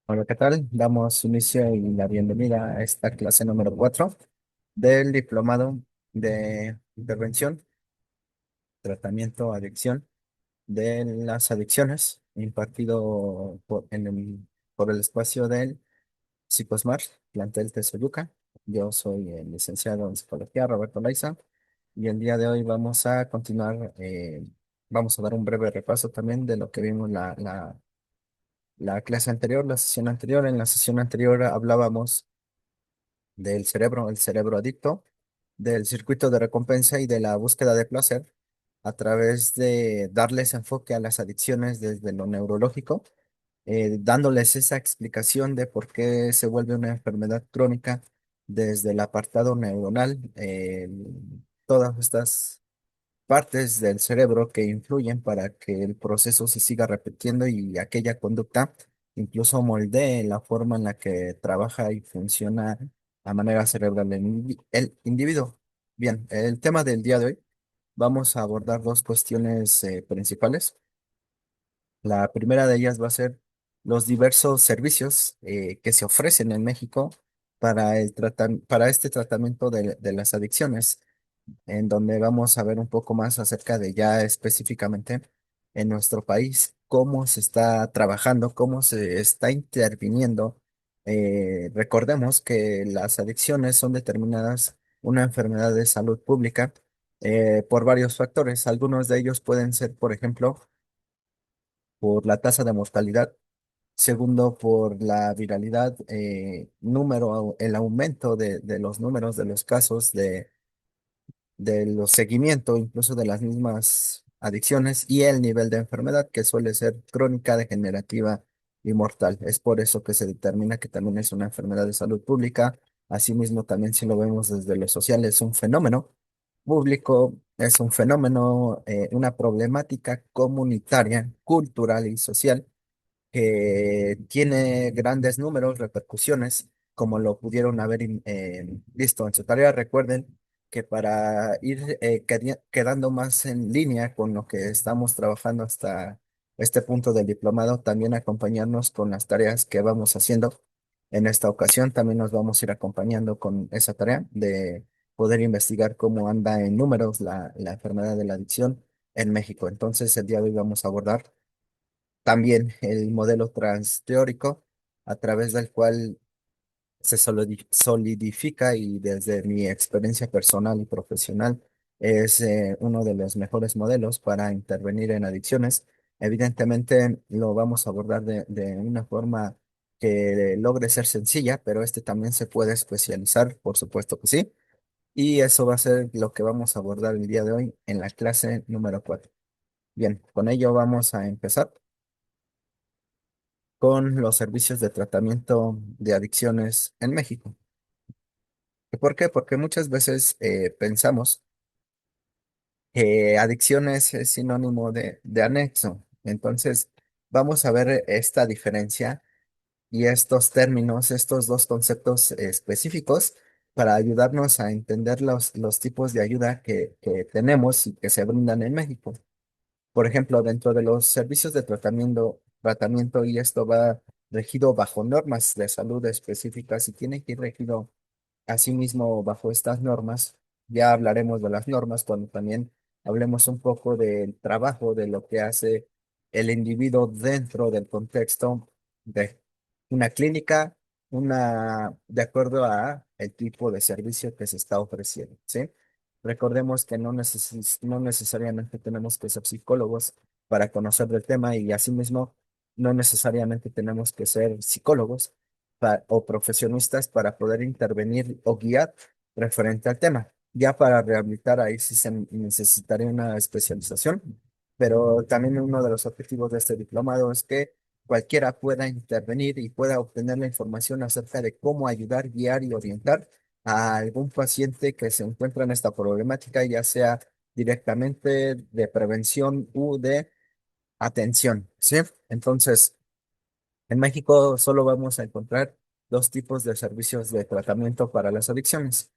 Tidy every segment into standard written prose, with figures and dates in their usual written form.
Hola, ¿qué tal? Damos inicio y la bienvenida a esta clase número 4 del Diplomado de Intervención, Tratamiento, Adicción de las Adicciones, impartido por el espacio del Psicosmart, plantel Tesoyuca. Yo soy el licenciado en Psicología, Roberto Laiza, y el día de hoy vamos a continuar, vamos a dar un breve repaso también de lo que vimos la clase anterior, la sesión anterior. En la sesión anterior hablábamos del cerebro, el cerebro adicto, del circuito de recompensa y de la búsqueda de placer a través de darles enfoque a las adicciones desde lo neurológico, dándoles esa explicación de por qué se vuelve una enfermedad crónica desde el apartado neuronal, todas estas partes del cerebro que influyen para que el proceso se siga repitiendo y aquella conducta incluso moldee la forma en la que trabaja y funciona a manera cerebral el individuo. Bien, el tema del día de hoy, vamos a abordar dos cuestiones principales. La primera de ellas va a ser los diversos servicios que se ofrecen en México para este tratamiento de las adicciones, en donde vamos a ver un poco más acerca de ya específicamente en nuestro país, cómo se está trabajando, cómo se está interviniendo. Recordemos que las adicciones son determinadas una enfermedad de salud pública por varios factores. Algunos de ellos pueden ser, por ejemplo, por la tasa de mortalidad. Segundo, por la viralidad, el aumento de los números de los casos de los seguimientos, incluso de las mismas adicciones y el nivel de enfermedad que suele ser crónica, degenerativa y mortal. Es por eso que se determina que también es una enfermedad de salud pública. Asimismo, también si lo vemos desde lo social, es un fenómeno público, es un fenómeno, una problemática comunitaria, cultural y social que tiene grandes números, repercusiones, como lo pudieron haber visto en su tarea. Recuerden que para ir quedando más en línea con lo que estamos trabajando hasta este punto del diplomado, también acompañarnos con las tareas que vamos haciendo. En esta ocasión también nos vamos a ir acompañando con esa tarea de poder investigar cómo anda en números la enfermedad de la adicción en México. Entonces, el día de hoy vamos a abordar también el modelo transteórico a través del cual se solidifica y desde mi experiencia personal y profesional es uno de los mejores modelos para intervenir en adicciones. Evidentemente lo vamos a abordar de una forma que logre ser sencilla, pero este también se puede especializar, por supuesto que sí. Y eso va a ser lo que vamos a abordar el día de hoy en la clase número 4. Bien, con ello vamos a empezar con los servicios de tratamiento de adicciones en México. ¿Y por qué? Porque muchas veces pensamos que adicciones es sinónimo de anexo. Entonces, vamos a ver esta diferencia y estos términos, estos dos conceptos específicos para ayudarnos a entender los tipos de ayuda que tenemos y que se brindan en México. Por ejemplo, dentro de los servicios de tratamiento, y esto va regido bajo normas de salud específicas y tiene que ir regido asimismo bajo estas normas. Ya hablaremos de las normas cuando también hablemos un poco del trabajo, de lo que hace el individuo dentro del contexto de una clínica, de acuerdo a el tipo de servicio que se está ofreciendo, ¿sí? Recordemos que no necesariamente tenemos que ser psicólogos para conocer del tema y asimismo no necesariamente tenemos que ser psicólogos o profesionistas para poder intervenir o guiar referente al tema. Ya para rehabilitar ahí sí se necesitaría una especialización, pero también uno de los objetivos de este diplomado es que cualquiera pueda intervenir y pueda obtener la información acerca de cómo ayudar, guiar y orientar a algún paciente que se encuentra en esta problemática, ya sea directamente de prevención u de atención, ¿sí? Entonces, en México solo vamos a encontrar dos tipos de servicios de tratamiento para las adicciones.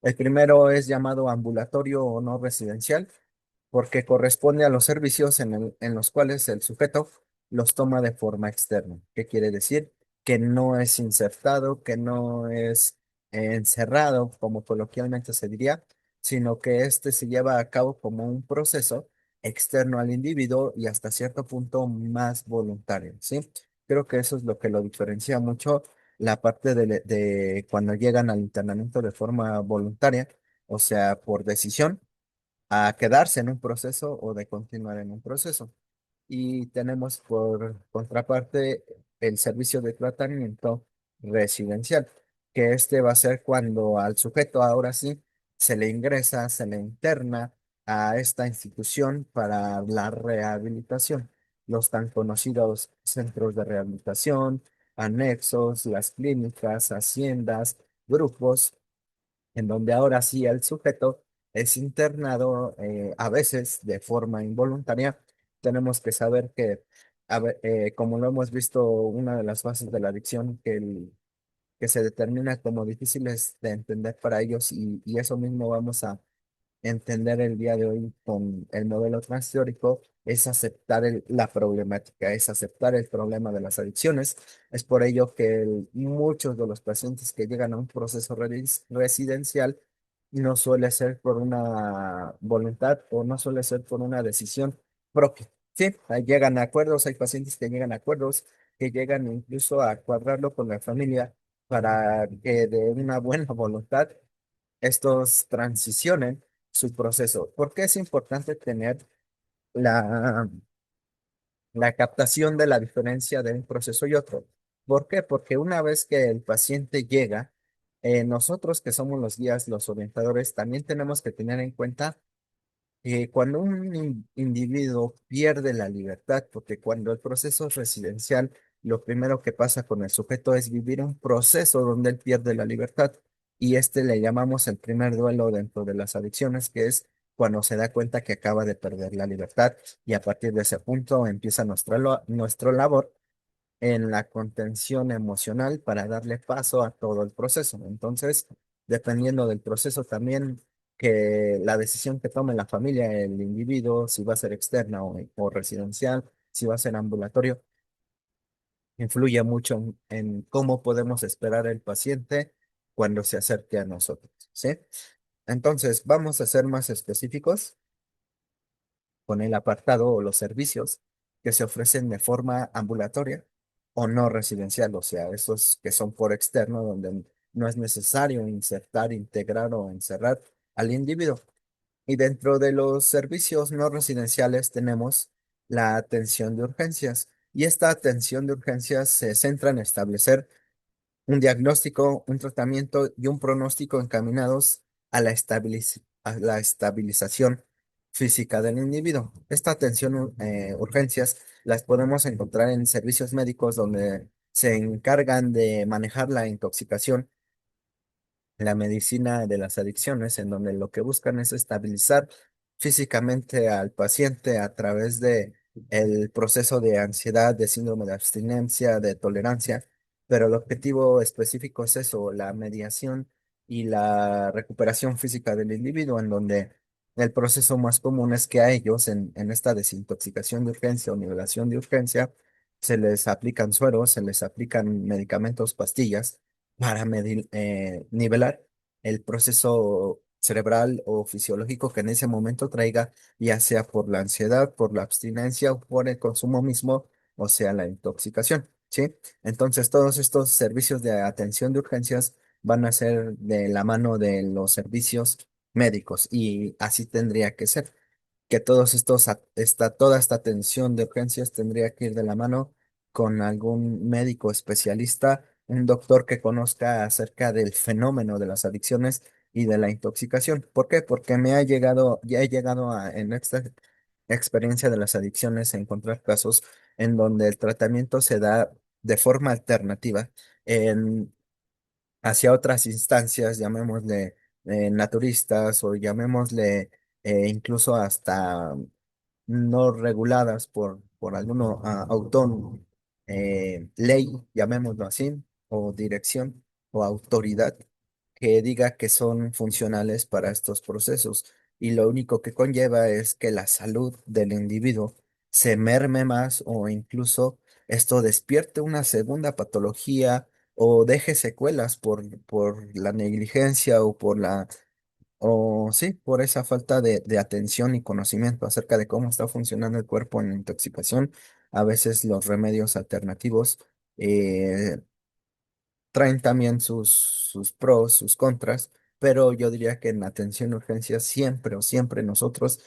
El primero es llamado ambulatorio o no residencial, porque corresponde a los servicios en los cuales el sujeto los toma de forma externa. ¿Qué quiere decir? que no es insertado, que no es encerrado, como coloquialmente se diría, sino que este se lleva a cabo como un proceso externo al individuo y hasta cierto punto más voluntario, ¿sí? Creo que eso es lo que lo diferencia mucho la parte de cuando llegan al internamiento de forma voluntaria, o sea, por decisión, a quedarse en un proceso o de continuar en un proceso. Y tenemos por contraparte el servicio de tratamiento residencial, que este va a ser cuando al sujeto ahora sí se le ingresa, se le interna a esta institución para la rehabilitación. Los tan conocidos centros de rehabilitación, anexos, las clínicas, haciendas, grupos en donde ahora sí el sujeto es internado a veces de forma involuntaria. Tenemos que saber que, como lo hemos visto, una de las bases de la adicción que se determina como difíciles de entender para ellos y eso mismo vamos a entender el día de hoy con el modelo transteórico es aceptar la problemática, es aceptar el problema de las adicciones. Es por ello que muchos de los pacientes que llegan a un proceso residencial no suele ser por una voluntad o no suele ser por una decisión propia. Sí, ahí llegan a acuerdos, hay pacientes que llegan a acuerdos, que llegan incluso a cuadrarlo con la familia para que de una buena voluntad estos transicionen su proceso. ¿Por qué es importante tener la, la captación de la diferencia de un proceso y otro? ¿Por qué? Porque una vez que el paciente llega, nosotros que somos los guías, los orientadores, también tenemos que tener en cuenta cuando un individuo pierde la libertad, porque cuando el proceso es residencial, lo primero que pasa con el sujeto es vivir un proceso donde él pierde la libertad. Y este le llamamos el primer duelo dentro de las adicciones, que es cuando se da cuenta que acaba de perder la libertad. Y a partir de ese punto empieza nuestra labor en la contención emocional para darle paso a todo el proceso. Entonces, dependiendo del proceso también, que la decisión que tome la familia, el individuo, si va a ser externa o residencial, si va a ser ambulatorio, influye mucho en cómo podemos esperar el paciente cuando se acerque a nosotros, ¿sí? Entonces, vamos a ser más específicos con el apartado o los servicios que se ofrecen de forma ambulatoria o no residencial, o sea, esos que son por externo, donde no es necesario insertar, integrar o encerrar al individuo. Y dentro de los servicios no residenciales tenemos la atención de urgencias. Y esta atención de urgencias se centra en establecer un diagnóstico, un tratamiento y un pronóstico encaminados a a la estabilización física del individuo. Esta atención, urgencias, las podemos encontrar en servicios médicos donde se encargan de manejar la intoxicación, la medicina de las adicciones, en donde lo que buscan es estabilizar físicamente al paciente a través de el proceso de ansiedad, de síndrome de abstinencia, de tolerancia, pero el objetivo específico es eso, la mediación y la recuperación física del individuo, en donde el proceso más común es que a ellos, en esta desintoxicación de urgencia o nivelación de urgencia, se les aplican sueros, se les aplican medicamentos, pastillas para nivelar el proceso cerebral o fisiológico que en ese momento traiga, ya sea por la ansiedad, por la abstinencia o por el consumo mismo, o sea, la intoxicación, ¿sí? Entonces, todos estos servicios de atención de urgencias van a ser de la mano de los servicios médicos y así tendría que ser que toda esta atención de urgencias tendría que ir de la mano con algún médico especialista, un doctor que conozca acerca del fenómeno de las adicciones y de la intoxicación. ¿Por qué? Porque ya he llegado en esta experiencia de las adicciones a encontrar casos en donde el tratamiento se da de forma alternativa hacia otras instancias, llamémosle naturistas o llamémosle incluso hasta no reguladas por alguno autónomo, ley, llamémoslo así, o dirección o autoridad que diga que son funcionales para estos procesos. Y lo único que conlleva es que la salud del individuo se merme más o incluso esto despierte una segunda patología o deje secuelas por la negligencia o o sí, por esa falta de atención y conocimiento acerca de cómo está funcionando el cuerpo en la intoxicación. A veces los remedios alternativos eh, traen también sus pros, sus contras, pero yo diría que en atención a urgencias siempre o siempre nosotros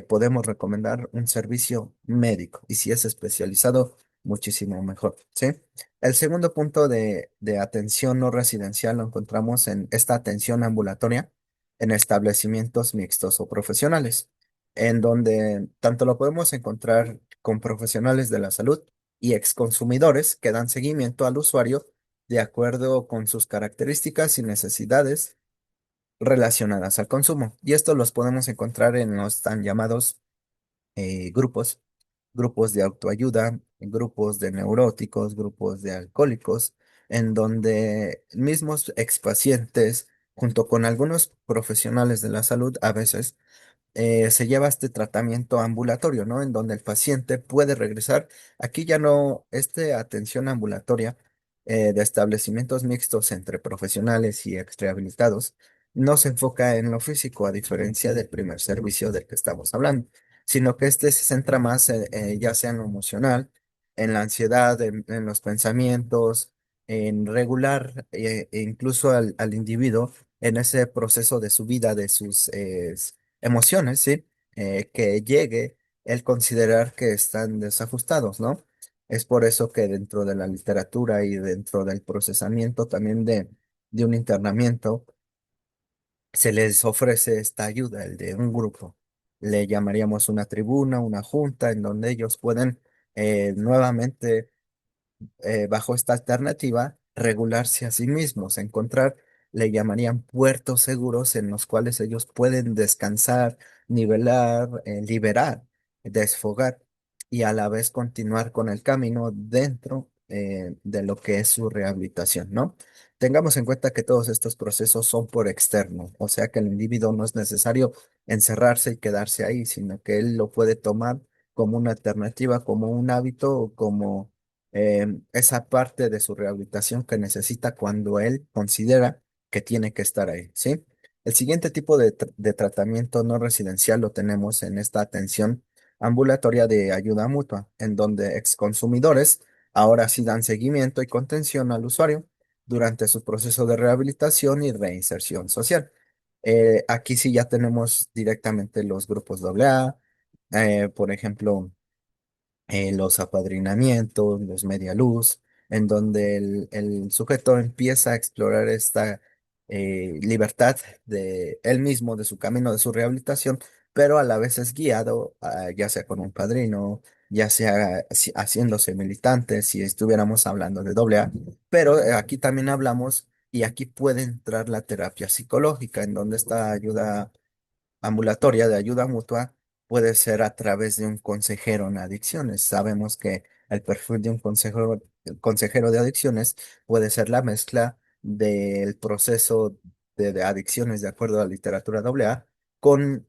podemos recomendar un servicio médico y si es especializado, muchísimo mejor, ¿sí? El segundo punto de atención no residencial lo encontramos en esta atención ambulatoria en establecimientos mixtos o profesionales, en donde tanto lo podemos encontrar con profesionales de la salud y exconsumidores que dan seguimiento al usuario de acuerdo con sus características y necesidades relacionadas al consumo. Y esto los podemos encontrar en los tan llamados grupos, grupos de autoayuda, grupos de neuróticos, grupos de alcohólicos, en donde mismos expacientes, junto con algunos profesionales de la salud, a veces se lleva este tratamiento ambulatorio, ¿no? En donde el paciente puede regresar. Aquí ya no, atención ambulatoria de establecimientos mixtos entre profesionales y extrahabilitados no se enfoca en lo físico, a diferencia del primer servicio del que estamos hablando, sino que este se centra más ya sea en lo emocional, en la ansiedad, en los pensamientos, en regular e incluso al individuo en ese proceso de su vida, de sus emociones, ¿sí? Que llegue el considerar que están desajustados, ¿no? Es por eso que dentro de la literatura y dentro del procesamiento también de un internamiento, se les ofrece esta ayuda, el de un grupo. Le llamaríamos una tribuna, una junta, en donde ellos pueden nuevamente bajo esta alternativa, regularse a sí mismos, encontrar, le llamarían puertos seguros en los cuales ellos pueden descansar, nivelar, liberar, desfogar y a la vez continuar con el camino dentro de lo que es su rehabilitación, ¿no? Tengamos en cuenta que todos estos procesos son por externo, o sea que el individuo no es necesario encerrarse y quedarse ahí, sino que él lo puede tomar como una alternativa, como un hábito o como esa parte de su rehabilitación que necesita cuando él considera que tiene que estar ahí, ¿sí? El siguiente tipo de tratamiento no residencial lo tenemos en esta atención ambulatoria de ayuda mutua, en donde exconsumidores ahora sí dan seguimiento y contención al usuario durante su proceso de rehabilitación y reinserción social. Aquí sí ya tenemos directamente los grupos AA, por ejemplo, los apadrinamientos, los media luz, en donde el sujeto empieza a explorar esta libertad de él mismo, de su camino, de su rehabilitación, pero a la vez es guiado, ya sea con un padrino, ya sea haciéndose militante, si estuviéramos hablando de AA, pero aquí también hablamos y aquí puede entrar la terapia psicológica, en donde esta ayuda ambulatoria de ayuda mutua puede ser a través de un consejero en adicciones. Sabemos que el perfil de un consejero de adicciones puede ser la mezcla del proceso de adicciones de acuerdo a la literatura AA con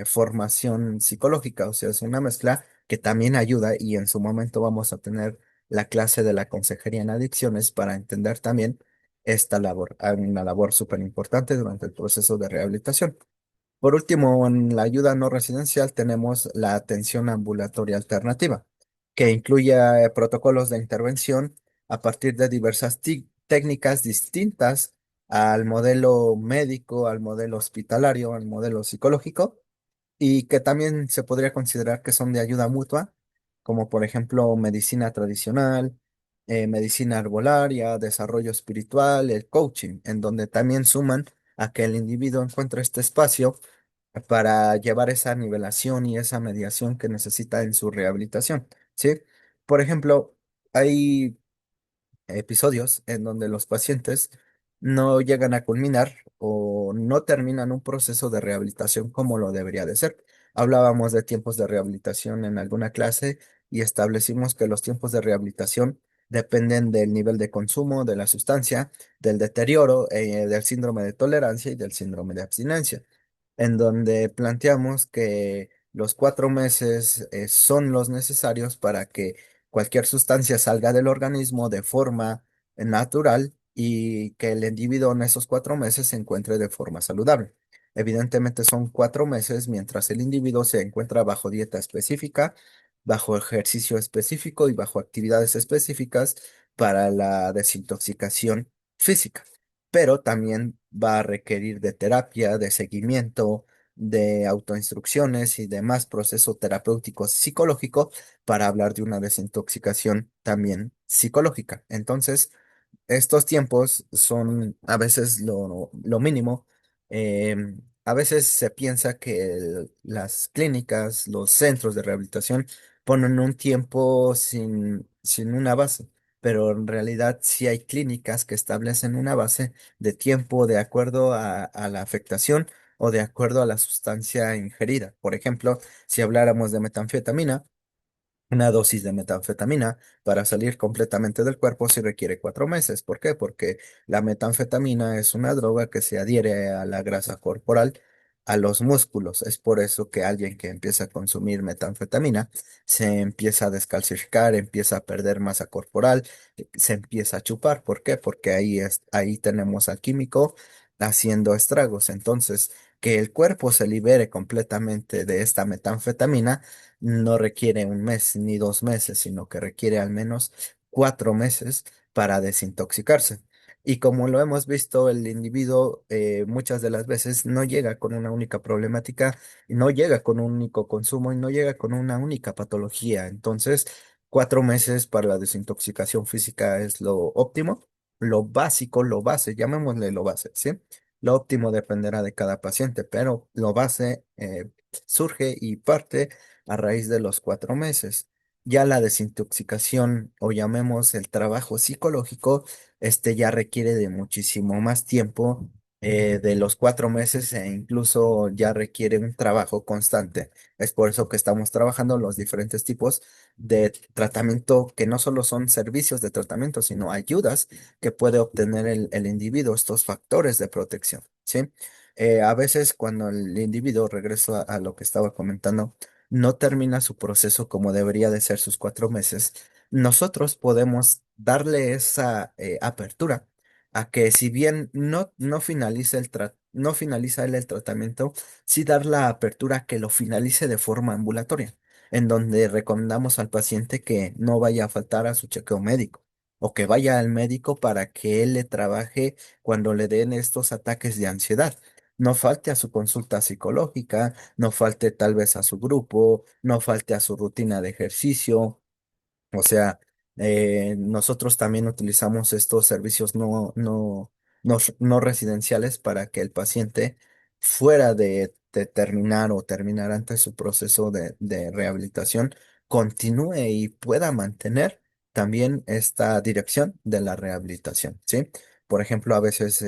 formación psicológica, o sea, es una mezcla que también ayuda y en su momento vamos a tener la clase de la consejería en adicciones para entender también esta labor, una labor súper importante durante el proceso de rehabilitación. Por último, en la ayuda no residencial tenemos la atención ambulatoria alternativa, que incluye protocolos de intervención a partir de diversas técnicas distintas al modelo médico, al modelo hospitalario, al modelo psicológico, y que también se podría considerar que son de ayuda mutua, como por ejemplo medicina tradicional, medicina arbolaria, desarrollo espiritual, el coaching, en donde también suman a que el individuo encuentre este espacio para llevar esa nivelación y esa mediación que necesita en su rehabilitación, ¿sí? Por ejemplo, hay episodios en donde los pacientes no llegan a culminar o no terminan un proceso de rehabilitación como lo debería de ser. Hablábamos de tiempos de rehabilitación en alguna clase y establecimos que los tiempos de rehabilitación dependen del nivel de consumo de la sustancia, del deterioro, del síndrome de tolerancia y del síndrome de abstinencia, en donde planteamos que Los 4 meses son los necesarios para que cualquier sustancia salga del organismo de forma natural y que el individuo en esos 4 meses se encuentre de forma saludable. Evidentemente son 4 meses mientras el individuo se encuentra bajo dieta específica, bajo ejercicio específico y bajo actividades específicas para la desintoxicación física. Pero también va a requerir de terapia, de seguimiento, de autoinstrucciones y demás proceso terapéutico psicológico para hablar de una desintoxicación también psicológica. Entonces, estos tiempos son a veces lo mínimo. A veces se piensa que las clínicas, los centros de rehabilitación ponen un tiempo sin una base, pero en realidad sí hay clínicas que establecen una base de tiempo de acuerdo a la afectación o de acuerdo a la sustancia ingerida. Por ejemplo, si habláramos de metanfetamina, una dosis de metanfetamina para salir completamente del cuerpo sí requiere 4 meses. ¿Por qué? Porque la metanfetamina es una droga que se adhiere a la grasa corporal, a los músculos. Es por eso que alguien que empieza a consumir metanfetamina se empieza a descalcificar, empieza a perder masa corporal, se empieza a chupar. ¿Por qué? Porque ahí tenemos al químico haciendo estragos. Entonces, que el cuerpo se libere completamente de esta metanfetamina no requiere un mes ni 2 meses, sino que requiere al menos 4 meses para desintoxicarse. Y como lo hemos visto, el individuo muchas de las veces no llega con una única problemática, no llega con un único consumo y no llega con una única patología. Entonces, 4 meses para la desintoxicación física es lo óptimo, lo básico, lo base, llamémosle lo base, ¿sí? Lo óptimo dependerá de cada paciente, pero lo base surge y parte a raíz de los 4 meses. Ya la desintoxicación o llamemos el trabajo psicológico, este ya requiere de muchísimo más tiempo, de los 4 meses e incluso ya requiere un trabajo constante. Es por eso que estamos trabajando los diferentes tipos de tratamiento que no solo son servicios de tratamiento, sino ayudas que puede obtener el individuo, estos factores de protección, ¿sí? A veces cuando el individuo, regreso a lo que estaba comentando, no termina su proceso como debería de ser sus 4 meses, nosotros podemos darle esa apertura a que si bien no finaliza no finaliza él el tratamiento, sí dar la apertura a que lo finalice de forma ambulatoria, en donde recomendamos al paciente que no vaya a faltar a su chequeo médico o que vaya al médico para que él le trabaje cuando le den estos ataques de ansiedad. No falte a su consulta psicológica, no falte tal vez a su grupo, no falte a su rutina de ejercicio. O sea, nosotros también utilizamos estos servicios no residenciales para que el paciente, fuera de terminar o terminar antes su proceso de rehabilitación, continúe y pueda mantener también esta dirección de la rehabilitación, ¿sí? Por ejemplo, a veces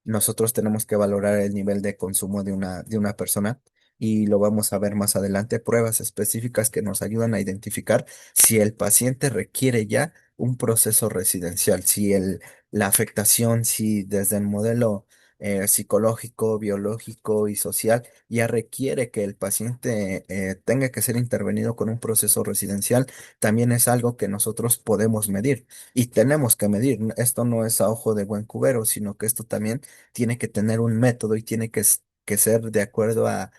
nosotros tenemos que valorar el nivel de consumo de una persona y lo vamos a ver más adelante, pruebas específicas que nos ayudan a identificar si el paciente requiere ya un proceso residencial, si la afectación, si desde el modelo psicológico, biológico y social ya requiere que el paciente tenga que ser intervenido con un proceso residencial, también es algo que nosotros podemos medir y tenemos que medir. Esto no es a ojo de buen cubero, sino que esto también tiene que tener un método y tiene que ser de acuerdo a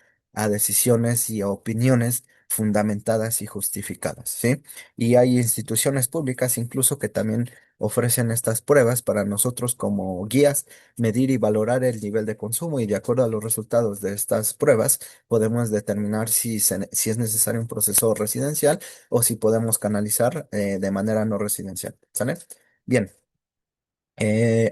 decisiones y a opiniones fundamentadas y justificadas, ¿sí? Y hay instituciones públicas incluso que también ofrecen estas pruebas para nosotros como guías, medir y valorar el nivel de consumo y de acuerdo a los resultados de estas pruebas podemos determinar si es necesario un proceso residencial o si podemos canalizar de manera no residencial, ¿sale? Bien.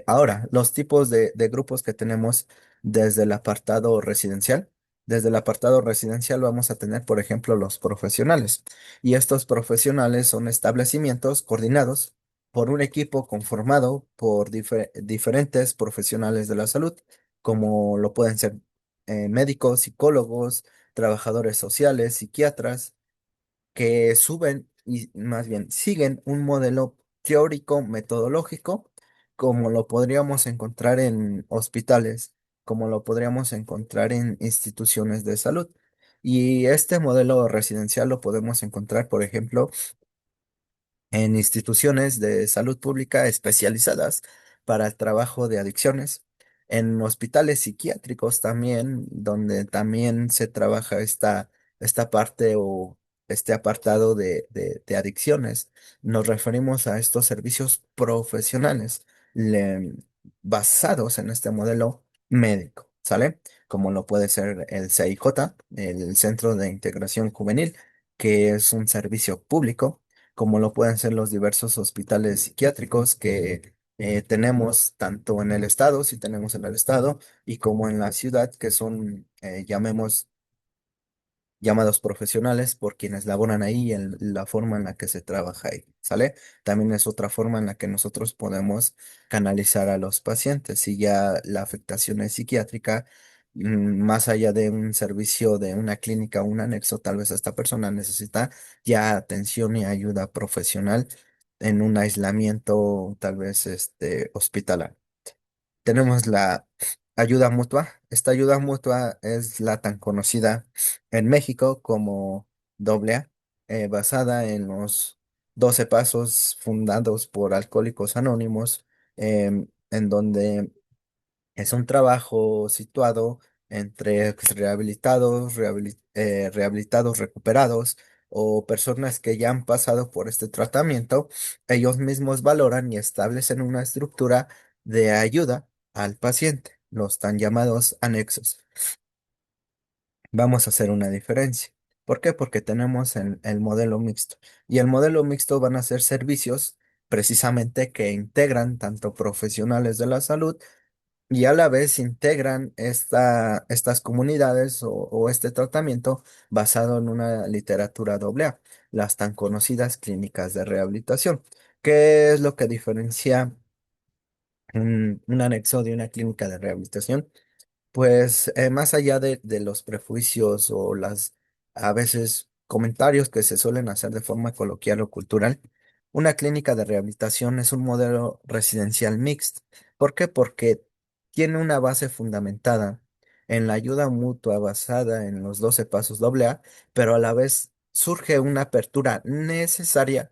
Ahora, los tipos de grupos que tenemos desde el apartado residencial. Desde el apartado residencial vamos a tener, por ejemplo, los profesionales. Y estos profesionales son establecimientos coordinados por un equipo conformado por diferentes profesionales de la salud, como lo pueden ser médicos, psicólogos, trabajadores sociales, psiquiatras que suben y más bien siguen un modelo teórico metodológico como lo podríamos encontrar en hospitales, como lo podríamos encontrar en instituciones de salud. Y este modelo residencial lo podemos encontrar, por ejemplo, en instituciones de salud pública especializadas para el trabajo de adicciones, en hospitales psiquiátricos también, donde también se trabaja esta parte o este apartado de adicciones. Nos referimos a estos servicios profesionales le- basados en este modelo médico, ¿sale? Como lo puede ser el CIJ, el Centro de Integración Juvenil, que es un servicio público como lo pueden ser los diversos hospitales psiquiátricos que tenemos tanto en el estado, si tenemos en el estado, y como en la ciudad, que son, llamemos, llamados profesionales por quienes laboran ahí en la forma en la que se trabaja ahí, ¿sale? También es otra forma en la que nosotros podemos canalizar a los pacientes. Si ya la afectación es psiquiátrica, más allá de un servicio de una clínica o un anexo, tal vez esta persona necesita ya atención y ayuda profesional en un aislamiento, tal vez hospitalario. Tenemos la ayuda mutua. Esta ayuda mutua es la tan conocida en México como AA, basada en los 12 pasos fundados por Alcohólicos Anónimos, en donde es un trabajo situado entre rehabilitados, rehabilitados recuperados o personas que ya han pasado por este tratamiento. Ellos mismos valoran y establecen una estructura de ayuda al paciente, los tan llamados anexos. Vamos a hacer una diferencia. ¿Por qué? Porque tenemos el modelo mixto. Y el modelo mixto van a ser servicios precisamente que integran tanto profesionales de la salud y a la vez integran estas comunidades o este tratamiento basado en una literatura AA, las tan conocidas clínicas de rehabilitación. ¿Qué es lo que diferencia un anexo de una clínica de rehabilitación? Pues más allá de los prejuicios o las a veces comentarios que se suelen hacer de forma coloquial o cultural, una clínica de rehabilitación es un modelo residencial mixto. ¿Por qué? Porque tiene una base fundamentada en la ayuda mutua basada en los 12 pasos AA, pero a la vez surge una apertura necesaria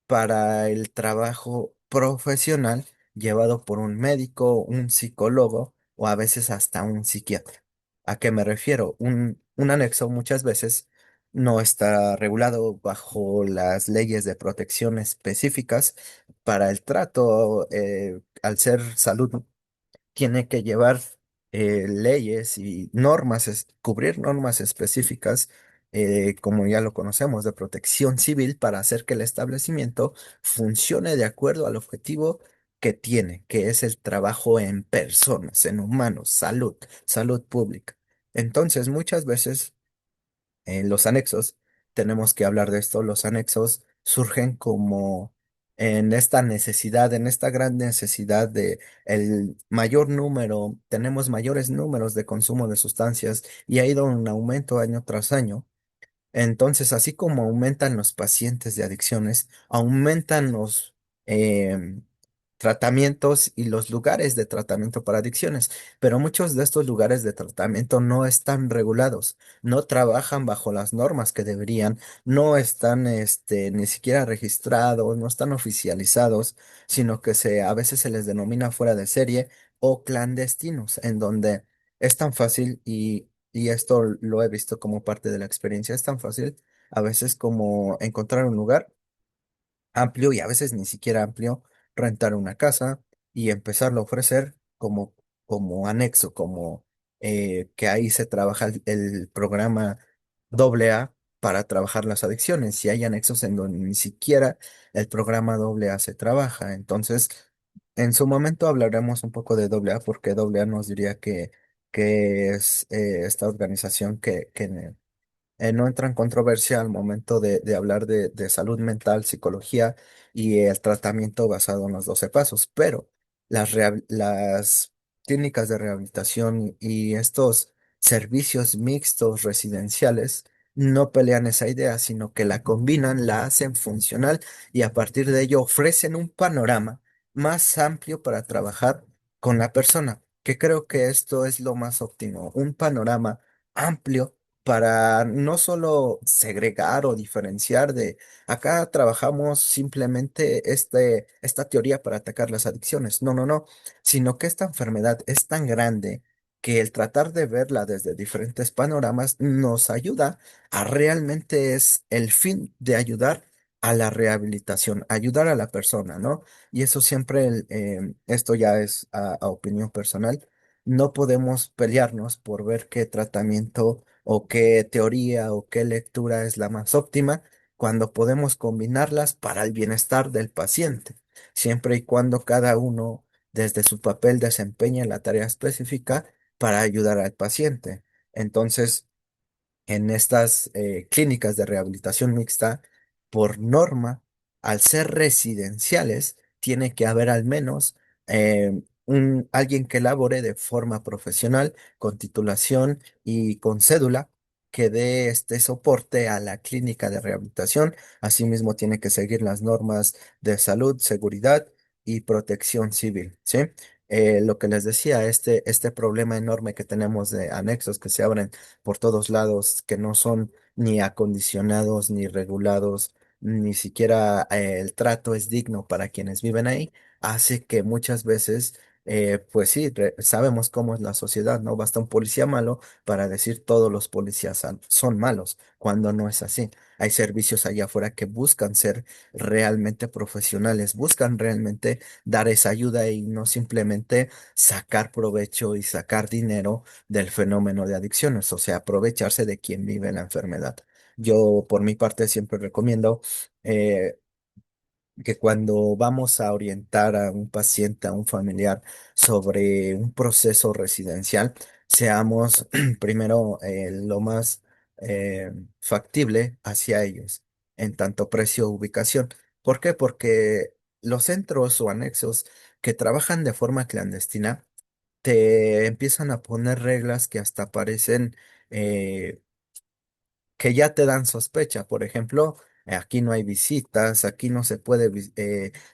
para el trabajo profesional llevado por un médico, un psicólogo o a veces hasta un psiquiatra. ¿A qué me refiero? Un anexo muchas veces no está regulado bajo las leyes de protección específicas para el trato, al ser salud tiene que llevar leyes y normas, cubrir normas específicas, como ya lo conocemos, de protección civil para hacer que el establecimiento funcione de acuerdo al objetivo que tiene, que es el trabajo en personas, en humanos, salud pública. Entonces, muchas veces en los anexos, tenemos que hablar de esto, los anexos surgen como en esta necesidad, en esta gran necesidad de el mayor número, tenemos mayores números de consumo de sustancias y ha ido en aumento año tras año. Entonces, así como aumentan los pacientes de adicciones, aumentan los em, tratamientos y los lugares de tratamiento para adicciones, pero muchos de estos lugares de tratamiento no están regulados, no trabajan bajo las normas que deberían, no están ni siquiera registrados, no están oficializados, sino que a veces se les denomina fuera de serie o clandestinos, en donde es tan fácil y esto lo he visto como parte de la experiencia. Es tan fácil a veces como encontrar un lugar amplio y a veces ni siquiera amplio, rentar una casa y empezarlo a ofrecer como anexo, como que ahí se trabaja el programa AA para trabajar las adicciones. Y hay anexos en donde ni siquiera el programa AA se trabaja. Entonces, en su momento hablaremos un poco de AA porque AA nos diría que es esta organización que no entra en controversia al momento de hablar de salud mental, psicología y el tratamiento basado en los 12 pasos, pero las clínicas de rehabilitación y estos servicios mixtos residenciales no pelean esa idea, sino que la combinan, la hacen funcional y a partir de ello ofrecen un panorama más amplio para trabajar con la persona, que creo que esto es lo más óptimo, un panorama amplio para no solo segregar o diferenciar de acá trabajamos simplemente esta teoría para atacar las adicciones. No, no, no, sino que esta enfermedad es tan grande que el tratar de verla desde diferentes panoramas nos ayuda a realmente es el fin de ayudar a la rehabilitación, ayudar a la persona, ¿no? Y eso siempre, esto ya es a opinión personal, no podemos pelearnos por ver qué tratamiento o qué teoría o qué lectura es la más óptima cuando podemos combinarlas para el bienestar del paciente, siempre y cuando cada uno desde su papel desempeñe la tarea específica para ayudar al paciente. Entonces, en estas clínicas de rehabilitación mixta, por norma, al ser residenciales, tiene que haber al menos alguien que labore de forma profesional, con titulación y con cédula, que dé este soporte a la clínica de rehabilitación. Asimismo, tiene que seguir las normas de salud, seguridad y protección civil, ¿sí? Lo que les decía, este problema enorme que tenemos de anexos que se abren por todos lados, que no son ni acondicionados, ni regulados, ni siquiera el trato es digno para quienes viven ahí, hace que muchas veces, pues sí, sabemos cómo es la sociedad, ¿no? Basta un policía malo para decir todos los policías son malos, cuando no es así. Hay servicios allá afuera que buscan ser realmente profesionales, buscan realmente dar esa ayuda y no simplemente sacar provecho y sacar dinero del fenómeno de adicciones, o sea, aprovecharse de quien vive la enfermedad. Yo, por mi parte, siempre recomiendo eh, que cuando vamos a orientar a un paciente, a un familiar sobre un proceso residencial, seamos primero lo más factible hacia ellos, en tanto precio ubicación. ¿Por qué? Porque los centros o anexos que trabajan de forma clandestina, te empiezan a poner reglas que hasta parecen eh, que ya te dan sospecha. Por ejemplo, aquí no hay visitas, aquí no se puede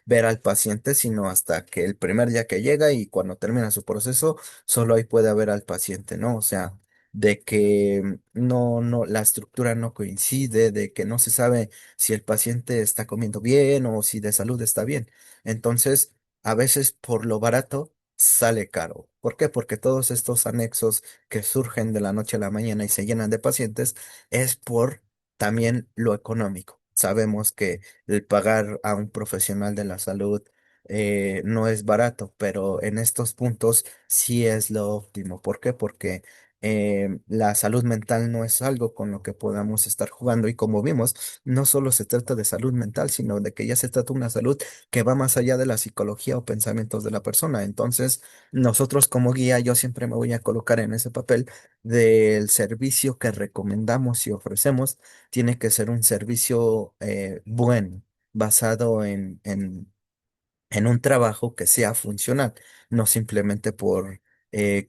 ver al paciente, sino hasta que el primer día que llega y cuando termina su proceso, solo ahí puede ver al paciente, ¿no? O sea, de que no, la estructura no coincide, de que no se sabe si el paciente está comiendo bien o si de salud está bien. Entonces, a veces por lo barato sale caro. ¿Por qué? Porque todos estos anexos que surgen de la noche a la mañana y se llenan de pacientes, es por también lo económico. Sabemos que el pagar a un profesional de la salud no es barato, pero en estos puntos sí es lo óptimo. ¿Por qué? Porque la salud mental no es algo con lo que podamos estar jugando y como vimos, no solo se trata de salud mental, sino de que ya se trata de una salud que va más allá de la psicología o pensamientos de la persona. Entonces, nosotros como guía, yo siempre me voy a colocar en ese papel del servicio que recomendamos y ofrecemos. Tiene que ser un servicio bueno, basado en un trabajo que sea funcional, no simplemente por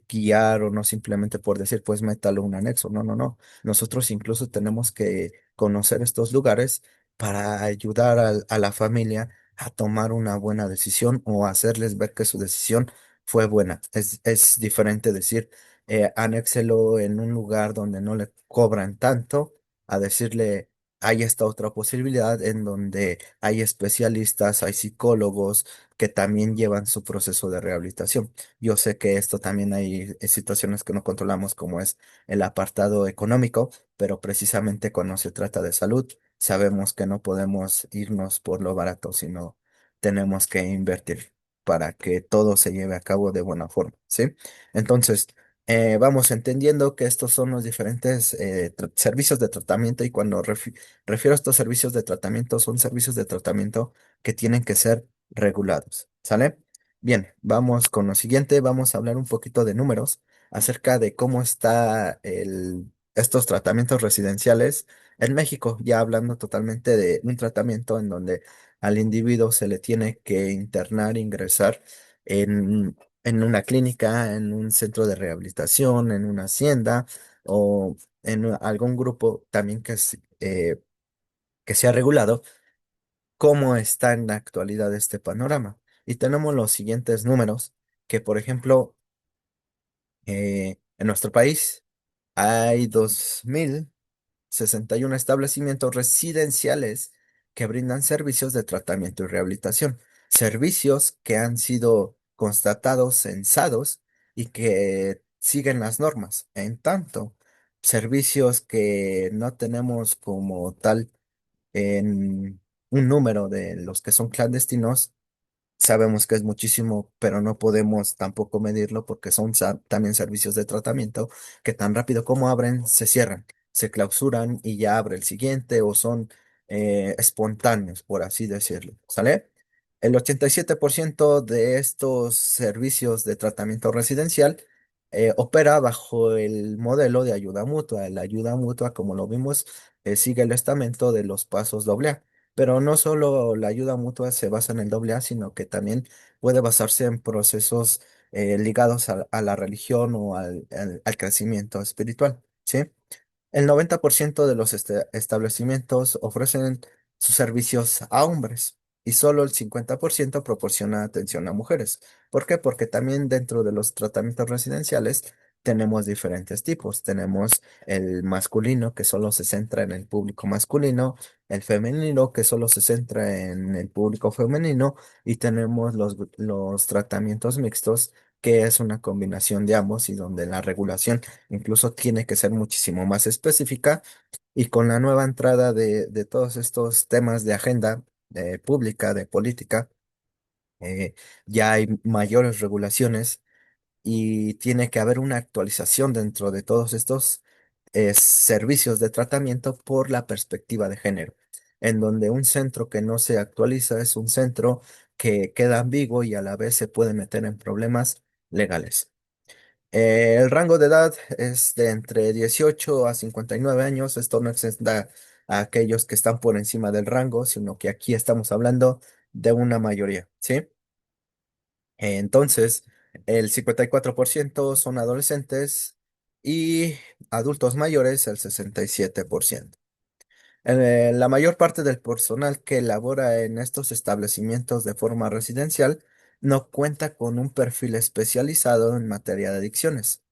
guiar o no simplemente por decir, pues métalo un anexo. No, no, no. Nosotros incluso tenemos que conocer estos lugares para ayudar a la familia a tomar una buena decisión o hacerles ver que su decisión fue buena. Es diferente decir, anéxelo en un lugar donde no le cobran tanto, a decirle, hay esta otra posibilidad en donde hay especialistas, hay psicólogos, que también llevan su proceso de rehabilitación. Yo sé que esto también hay situaciones que no controlamos, como es el apartado económico, pero precisamente cuando se trata de salud, sabemos que no podemos irnos por lo barato, sino tenemos que invertir para que todo se lleve a cabo de buena forma, ¿sí? Entonces, vamos entendiendo que estos son los diferentes servicios de tratamiento y cuando refiero a estos servicios de tratamiento, son servicios de tratamiento que tienen que ser regulados. ¿Sale? Bien, vamos con lo siguiente. Vamos a hablar un poquito de números acerca de cómo está estos tratamientos residenciales en México, ya hablando totalmente de un tratamiento en donde al individuo se le tiene que internar, ingresar en una clínica, en un centro de rehabilitación, en una hacienda o en algún grupo también que sea regulado. ¿Cómo está en la actualidad este panorama? Y tenemos los siguientes números, que por ejemplo, en nuestro país, Hay 2061 establecimientos residenciales que brindan servicios de tratamiento y rehabilitación, servicios que han sido constatados, censados y que siguen las normas. En tanto, servicios que no tenemos como tal en un número de los que son clandestinos. Sabemos que es muchísimo, pero no podemos tampoco medirlo porque son también servicios de tratamiento que tan rápido como abren, se cierran, se clausuran y ya abre el siguiente o son espontáneos, por así decirlo. ¿Sale? El 87% de estos servicios de tratamiento residencial opera bajo el modelo de ayuda mutua. La ayuda mutua, como lo vimos, sigue el estamento de los pasos AA. Pero no solo la ayuda mutua se basa en el AA, sino que también puede basarse en procesos ligados a la religión o al crecimiento espiritual, ¿sí? El 90% de los establecimientos ofrecen sus servicios a hombres y solo el 50% proporciona atención a mujeres. ¿Por qué? Porque también dentro de los tratamientos residenciales tenemos diferentes tipos. Tenemos el masculino, que solo se centra en el público masculino, el femenino, que solo se centra en el público femenino, y tenemos los tratamientos mixtos, que es una combinación de ambos y donde la regulación incluso tiene que ser muchísimo más específica. Y con la nueva entrada de todos estos temas de agenda pública, de política, eh, ya hay mayores regulaciones y tiene que haber una actualización dentro de todos estos servicios de tratamiento por la perspectiva de género, en donde un centro que no se actualiza es un centro que queda ambiguo y a la vez se puede meter en problemas legales. El rango de edad es de entre 18 a 59 años. Esto no exenta a aquellos que están por encima del rango, sino que aquí estamos hablando de una mayoría, ¿sí? Entonces, el 54% son adolescentes y adultos mayores el 67%. La mayor parte del personal que labora en estos establecimientos de forma residencial no cuenta con un perfil especializado en materia de adicciones.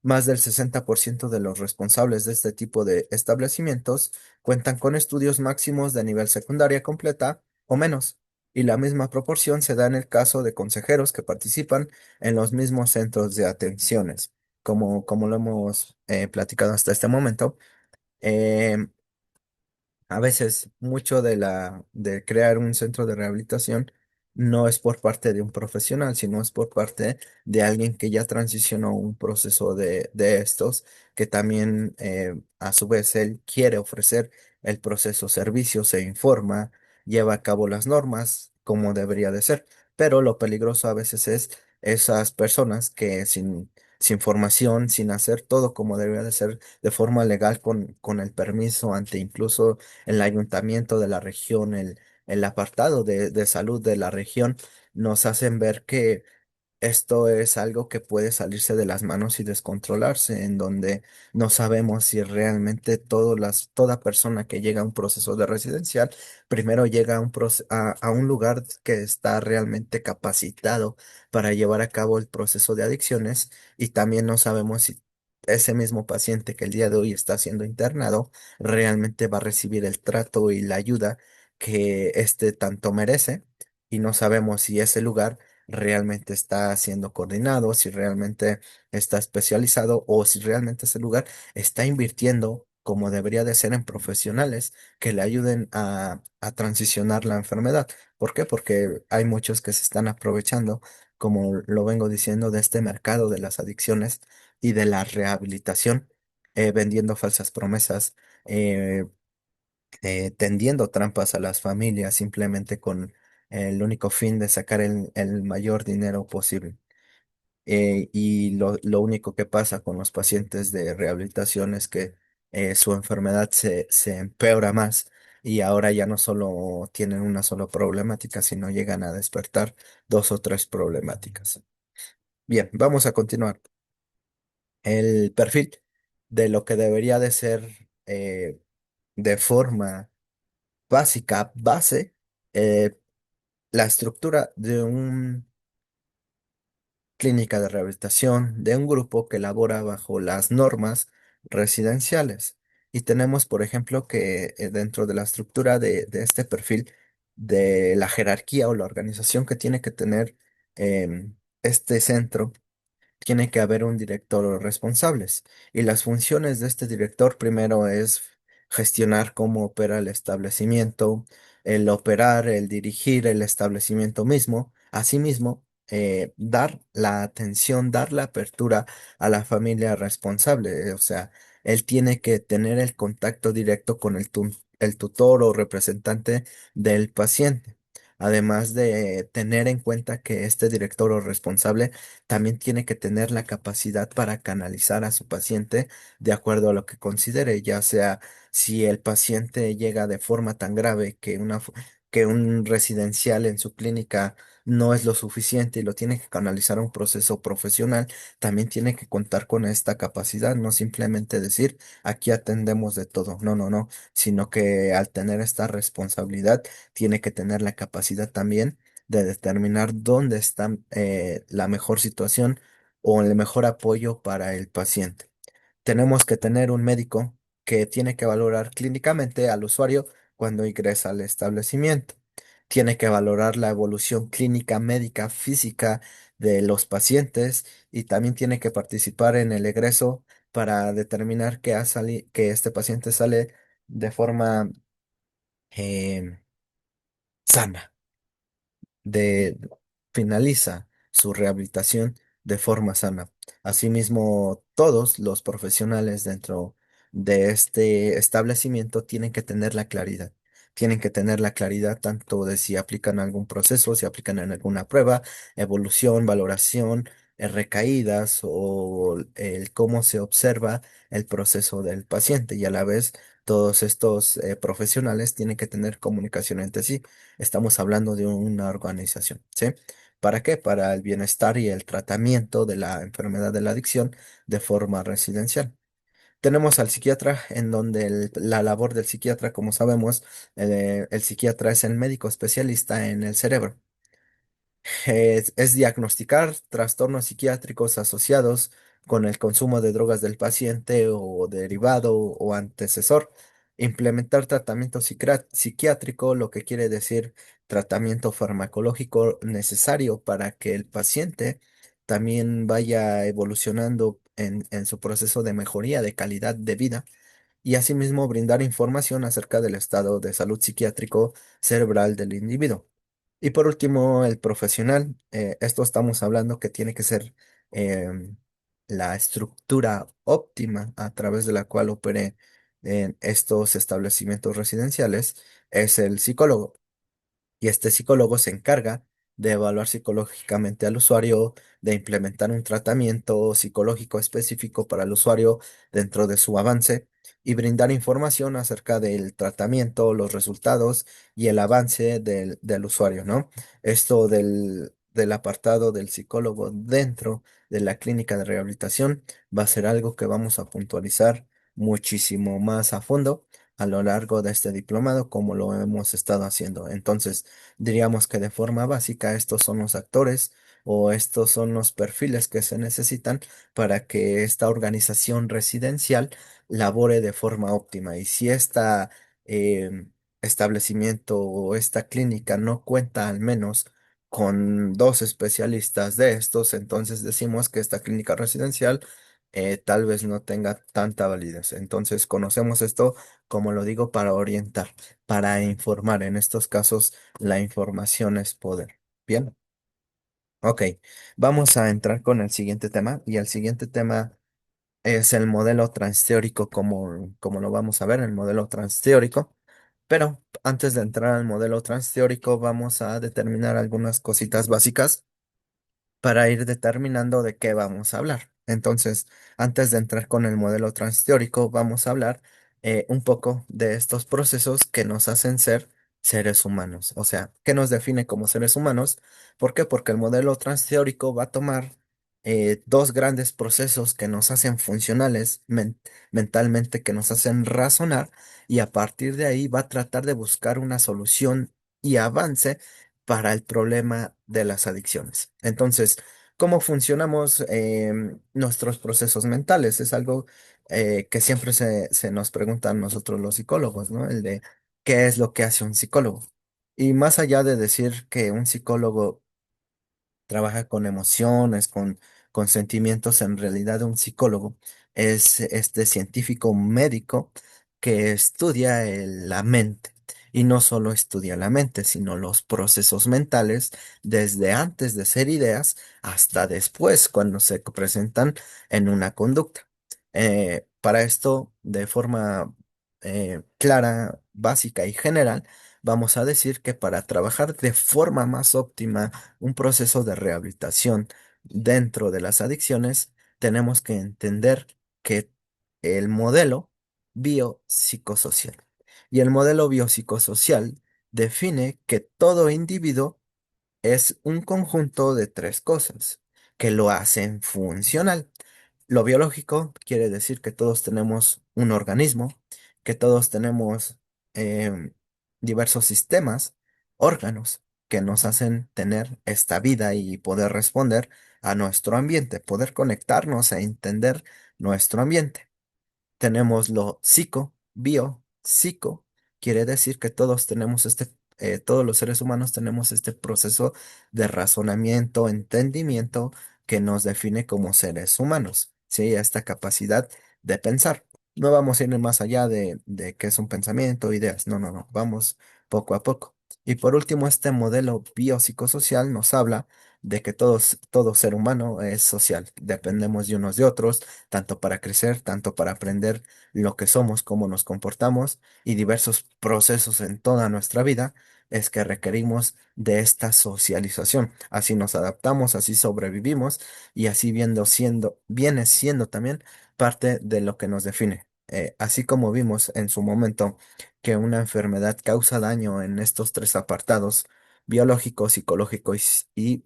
Más del 60% de los responsables de este tipo de establecimientos cuentan con estudios máximos de nivel secundaria completa o menos, y la misma proporción se da en el caso de consejeros que participan en los mismos centros de atenciones. Como lo hemos platicado hasta este momento, em, a veces mucho de crear un centro de rehabilitación no es por parte de un profesional, sino es por parte de alguien que ya transicionó un proceso de estos, que también a su vez él quiere ofrecer el proceso servicio, se informa, lleva a cabo las normas como debería de ser. Pero lo peligroso a veces es esas personas que sin formación, sin hacer todo como debería de ser de forma legal con el permiso ante incluso el ayuntamiento de la región, el apartado de salud de la región, nos hacen ver que esto es algo que puede salirse de las manos y descontrolarse, en donde no sabemos si realmente toda persona que llega a un proceso de residencial, primero llega a un lugar que está realmente capacitado para llevar a cabo el proceso de adicciones, y también no sabemos si ese mismo paciente que el día de hoy está siendo internado realmente va a recibir el trato y la ayuda que éste tanto merece, y no sabemos si ese lugar realmente está siendo coordinado, si realmente está especializado o si realmente ese lugar está invirtiendo como debería de ser en profesionales que le ayuden a transicionar la enfermedad. ¿Por qué? Porque hay muchos que se están aprovechando, como lo vengo diciendo, de este mercado de las adicciones y de la rehabilitación, vendiendo falsas promesas, eh, tendiendo trampas a las familias simplemente con el único fin de sacar el mayor dinero posible. Y lo único que pasa con los pacientes de rehabilitación es que su enfermedad se empeora más y ahora ya no solo tienen una sola problemática, sino llegan a despertar dos o tres problemáticas. Bien, vamos a continuar. El perfil de lo que debería de ser de forma básica, base, eh, la estructura de una clínica de rehabilitación, de un grupo que labora bajo las normas residenciales. Y tenemos, por ejemplo, que dentro de la estructura de este perfil, de la jerarquía o la organización que tiene que tener este centro, tiene que haber un director o responsables. Y las funciones de este director primero es gestionar cómo opera el establecimiento, el operar, el dirigir el establecimiento mismo. Asimismo, dar la atención, dar la apertura a la familia responsable. O sea, él tiene que tener el contacto directo con el tutor o representante del paciente. Además de tener en cuenta que este director o responsable también tiene que tener la capacidad para canalizar a su paciente de acuerdo a lo que considere, ya sea si el paciente llega de forma tan grave que que un residencial en su clínica no es lo suficiente y lo tiene que canalizar a un proceso profesional, también tiene que contar con esta capacidad, no simplemente decir aquí atendemos de todo, no, no, no, sino que al tener esta responsabilidad tiene que tener la capacidad también de determinar dónde está la mejor situación o el mejor apoyo para el paciente. Tenemos que tener un médico que tiene que valorar clínicamente al usuario cuando ingresa al establecimiento. Tiene que valorar la evolución clínica, médica, física de los pacientes y también tiene que participar en el egreso para determinar que este paciente sale de forma em, sana, de finaliza su rehabilitación de forma sana. Asimismo, todos los profesionales dentro de este establecimiento tienen que tener la claridad. Tienen que tener la claridad tanto de si aplican algún proceso, si aplican en alguna prueba, evolución, valoración, recaídas o el cómo se observa el proceso del paciente. Y a la vez, todos estos profesionales tienen que tener comunicación entre sí. Estamos hablando de una organización, ¿sí? ¿Para qué? Para el bienestar y el tratamiento de la enfermedad de la adicción de forma residencial. Tenemos al psiquiatra, en donde la labor del psiquiatra, como sabemos, el psiquiatra es el médico especialista en el cerebro. Es diagnosticar trastornos psiquiátricos asociados con el consumo de drogas del paciente o derivado o antecesor. Implementar tratamiento psiquiátrico, lo que quiere decir tratamiento farmacológico necesario para que el paciente también vaya evolucionando en su proceso de mejoría de calidad de vida y asimismo brindar información acerca del estado de salud psiquiátrico cerebral del individuo. Y por último, el profesional. Esto estamos hablando que tiene que ser em, la estructura óptima a través de la cual opere en estos establecimientos residenciales, es el psicólogo. Y este psicólogo se encarga de evaluar psicológicamente al usuario, de implementar un tratamiento psicológico específico para el usuario dentro de su avance y brindar información acerca del tratamiento, los resultados y el avance del usuario, ¿no? Esto del apartado del psicólogo dentro de la clínica de rehabilitación va a ser algo que vamos a puntualizar muchísimo más a fondo a lo largo de este diplomado, como lo hemos estado haciendo. Entonces, diríamos que de forma básica estos son los actores o estos son los perfiles que se necesitan para que esta organización residencial labore de forma óptima. Y si esta establecimiento o esta clínica no cuenta al menos con dos especialistas de estos, entonces decimos que esta clínica residencial tal vez no tenga tanta validez. Entonces, conocemos esto, como lo digo, para orientar, para informar. En estos casos, la información es poder. Bien, ok. Vamos a entrar con el siguiente tema y el siguiente tema es el modelo transteórico, como lo vamos a ver, el modelo transteórico. Pero antes de entrar al modelo transteórico, vamos a determinar algunas cositas básicas para ir determinando de qué vamos a hablar. Entonces, antes de entrar con el modelo transteórico, vamos a hablar un poco de estos procesos que nos hacen ser seres humanos. O sea, ¿qué nos define como seres humanos? ¿Por qué? Porque el modelo transteórico va a tomar dos grandes procesos que nos hacen funcionales mentalmente, que nos hacen razonar, y a partir de ahí va a tratar de buscar una solución y avance para el problema de las adicciones. Entonces, ¿cómo funcionamos nuestros procesos mentales? Es algo que siempre se nos preguntan nosotros los psicólogos, ¿no? El de qué es lo que hace un psicólogo. Y más allá de decir que un psicólogo trabaja con emociones, con sentimientos. En realidad, un psicólogo es este científico médico que estudia la mente. Y no solo estudia la mente, sino los procesos mentales desde antes de ser ideas hasta después, cuando se presentan en una conducta. Para esto, de forma clara, básica y general, vamos a decir que para trabajar de forma más óptima un proceso de rehabilitación dentro de las adicciones, tenemos que entender que el modelo biopsicosocial y el modelo biopsicosocial define que todo individuo es un conjunto de tres cosas que lo hacen funcional. Lo biológico quiere decir que todos tenemos un organismo, que todos tenemos em, diversos sistemas, órganos que nos hacen tener esta vida y poder responder a nuestro ambiente, poder conectarnos e entender nuestro ambiente. Tenemos lo psico, bio, psico, quiere decir que todos tenemos todos los seres humanos tenemos este proceso de razonamiento, entendimiento que nos define como seres humanos, ¿sí? Esta capacidad de pensar. No vamos a ir más allá de qué es un pensamiento, ideas, no, no, no, vamos poco a poco. Y por último, este modelo biopsicosocial nos habla de que todo ser humano es social, dependemos de unos de otros tanto para crecer, tanto para aprender lo que somos, cómo nos comportamos y diversos procesos en toda nuestra vida, es que requerimos de esta socialización. Así nos adaptamos, así sobrevivimos y así viene siendo también parte de lo que nos define. Así como vimos en su momento que una enfermedad causa daño en estos tres apartados, biológico, psicológico y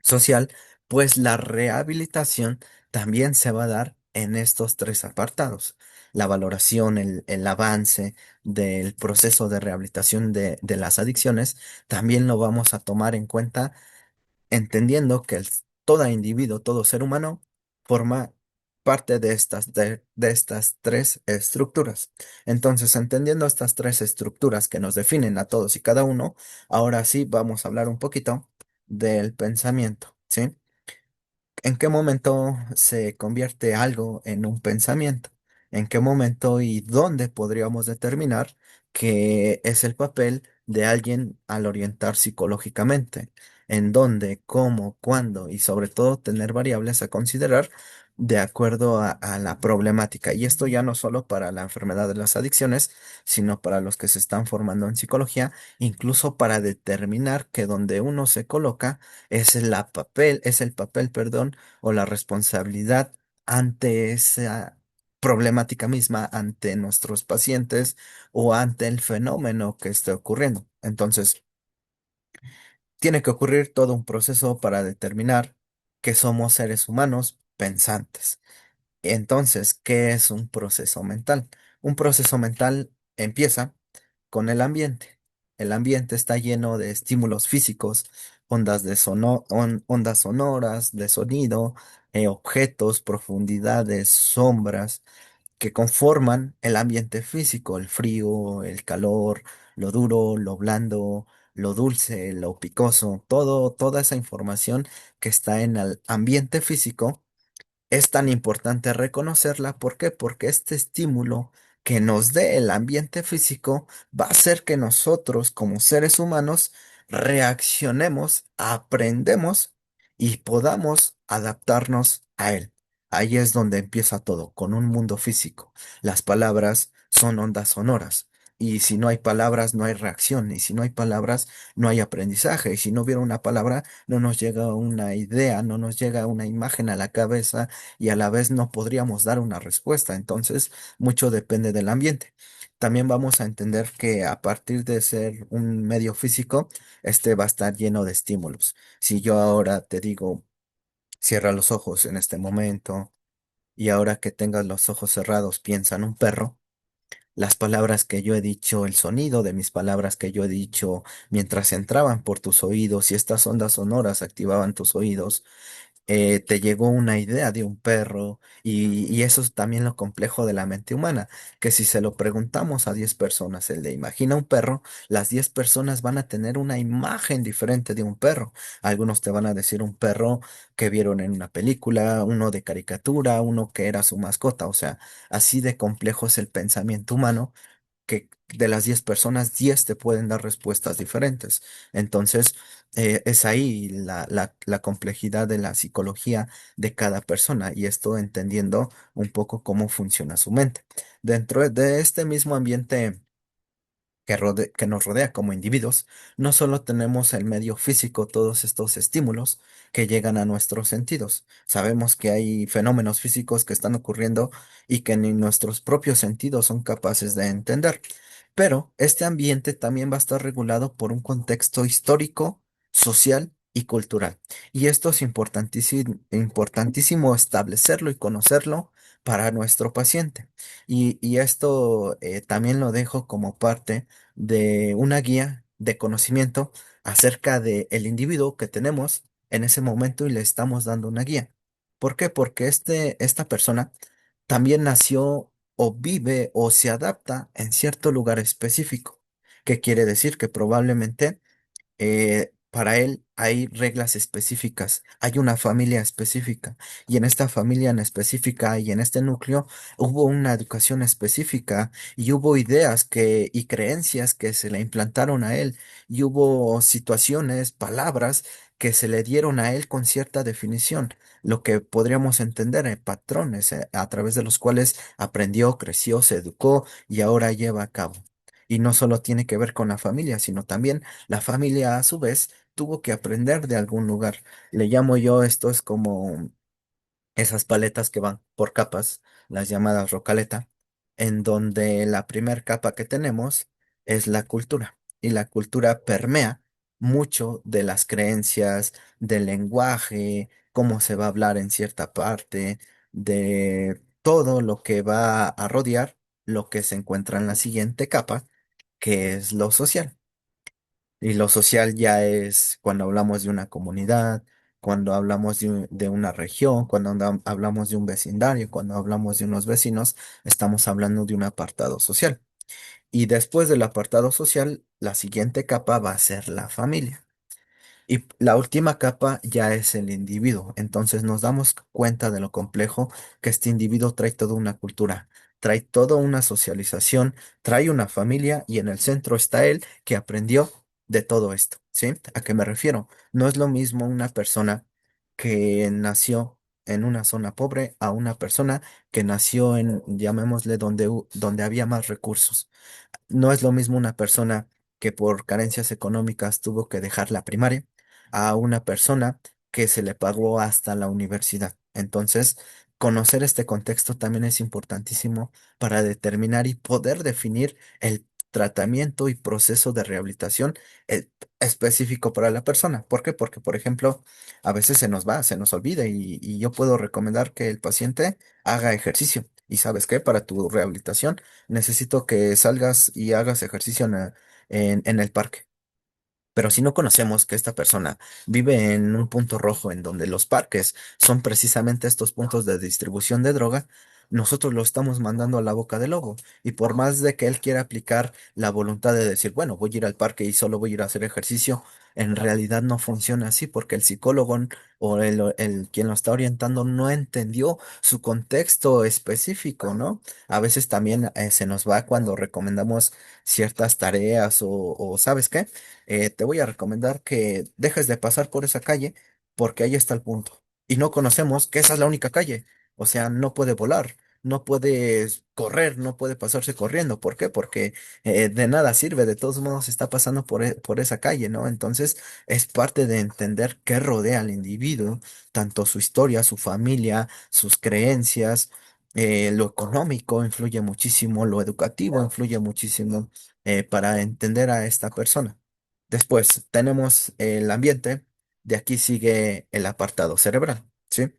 social, pues la rehabilitación también se va a dar en estos tres apartados. La valoración, el avance del proceso de rehabilitación de las adicciones, también lo vamos a tomar en cuenta entendiendo que todo individuo, todo ser humano, forma parte de estas tres estructuras. Entonces, entendiendo estas tres estructuras que nos definen a todos y cada uno, ahora sí vamos a hablar un poquito del pensamiento, ¿sí? ¿En qué momento se convierte algo en un pensamiento? ¿En qué momento y dónde podríamos determinar que es el papel de alguien al orientar psicológicamente? ¿En dónde, cómo, cuándo? Y sobre todo tener variables a considerar de acuerdo a la problemática. Y esto ya no solo para la enfermedad de las adicciones, sino para los que se están formando en psicología, incluso para determinar que donde uno se coloca es el papel, perdón, o la responsabilidad ante esa problemática misma, ante nuestros pacientes o ante el fenómeno que esté ocurriendo. Entonces, tiene que ocurrir todo un proceso para determinar que somos seres humanos pensantes. Entonces, ¿qué es un proceso mental? Un proceso mental empieza con el ambiente. El ambiente está lleno de estímulos físicos, ondas sonoras, de sonido, objetos, profundidades, sombras, que conforman el ambiente físico, el frío, el calor, lo duro, lo blando, lo dulce, lo picoso, toda esa información que está en el ambiente físico es tan importante reconocerla. ¿Por qué? Porque este estímulo que nos dé el ambiente físico va a hacer que nosotros como seres humanos reaccionemos, aprendemos y podamos adaptarnos a él. Ahí es donde empieza todo, con un mundo físico. Las palabras son ondas sonoras. Y si no hay palabras, no hay reacción. Y si no hay palabras, no hay aprendizaje. Y si no hubiera una palabra, no nos llega una idea, no nos llega una imagen a la cabeza y a la vez no podríamos dar una respuesta. Entonces, mucho depende del ambiente. También vamos a entender que a partir de ser un medio físico, este va a estar lleno de estímulos. Si yo ahora te digo, cierra los ojos en este momento y ahora que tengas los ojos cerrados, piensa en un perro. Las palabras que yo he dicho, el sonido de mis palabras que yo he dicho mientras entraban por tus oídos y estas ondas sonoras activaban tus oídos, te llegó una idea de un perro y eso es también lo complejo de la mente humana, que si se lo preguntamos a 10 personas, el de imagina un perro, las 10 personas van a tener una imagen diferente de un perro. Algunos te van a decir un perro que vieron en una película, uno de caricatura, uno que era su mascota, o sea, así de complejo es el pensamiento humano que de las 10 personas, 10 te pueden dar respuestas diferentes. Entonces, es ahí la complejidad de la psicología de cada persona y esto entendiendo un poco cómo funciona su mente. Dentro de este mismo ambiente que nos rodea como individuos, no solo tenemos el medio físico, todos estos estímulos que llegan a nuestros sentidos. Sabemos que hay fenómenos físicos que están ocurriendo y que ni nuestros propios sentidos son capaces de entender. Pero este ambiente también va a estar regulado por un contexto histórico, social y cultural. Y esto es importantísimo, importantísimo establecerlo y conocerlo para nuestro paciente. Y esto también lo dejo como parte de una guía de conocimiento acerca del individuo que tenemos en ese momento y le estamos dando una guía. ¿Por qué? Porque esta persona también nació o vive o se adapta en cierto lugar específico. ¿Qué quiere decir? Que probablemente para él hay reglas específicas, hay una familia específica y en esta familia en específica y en este núcleo hubo una educación específica y hubo ideas y creencias que se le implantaron a él y hubo situaciones, palabras que se le dieron a él con cierta definición, lo que podríamos entender en patrones a través de los cuales aprendió, creció, se educó y ahora lleva a cabo. Y no solo tiene que ver con la familia, sino también la familia, a su vez, tuvo que aprender de algún lugar. Le llamo yo, esto es como esas paletas que van por capas, las llamadas rocaleta, en donde la primer capa que tenemos es la cultura. Y la cultura permea mucho de las creencias, del lenguaje, cómo se va a hablar en cierta parte, de todo lo que va a rodear lo que se encuentra en la siguiente capa, que es lo social. Y lo social ya es cuando hablamos de una comunidad, cuando hablamos de una región, cuando hablamos de un vecindario, cuando hablamos de unos vecinos, estamos hablando de un apartado social. Y después del apartado social, la siguiente capa va a ser la familia. Y la última capa ya es el individuo. Entonces nos damos cuenta de lo complejo que este individuo trae toda una cultura, trae toda una socialización, trae una familia y en el centro está él que aprendió de todo esto. ¿Sí? ¿A qué me refiero? No es lo mismo una persona que nació en una zona pobre a una persona que nació en, llamémosle, donde había más recursos. No es lo mismo una persona que por carencias económicas tuvo que dejar la primaria a una persona que se le pagó hasta la universidad. Entonces, conocer este contexto también es importantísimo para determinar y poder definir el tratamiento y proceso de rehabilitación eh, específico para la persona. ¿Por qué? Porque, por ejemplo, a veces se nos olvida y yo puedo recomendar que el paciente haga ejercicio. ¿Y sabes qué? Para tu rehabilitación necesito que salgas y hagas ejercicio en el parque. Pero si no conocemos que esta persona vive en un punto rojo en donde los parques son precisamente estos puntos de distribución de droga, nosotros lo estamos mandando a la boca del lobo. Y por más de que él quiera aplicar la voluntad de decir, bueno, voy a ir al parque y solo voy a ir a hacer ejercicio, en realidad no funciona así porque el psicólogo o el quien lo está orientando no entendió su contexto específico, ¿no? A veces también se nos va cuando recomendamos ciertas tareas o ¿sabes qué? Te voy a recomendar que dejes de pasar por esa calle porque ahí está el punto. Y no conocemos que esa es la única calle. O sea, no puede volar, no puede correr, no puede pasarse corriendo. ¿Por qué? Porque de nada sirve, de todos modos está pasando por esa calle, ¿no? Entonces es parte de entender qué rodea al individuo, tanto su historia, su familia, sus creencias. Lo económico influye muchísimo, lo educativo influye muchísimo para entender a esta persona. Después tenemos el ambiente, de aquí sigue el apartado cerebral, ¿sí?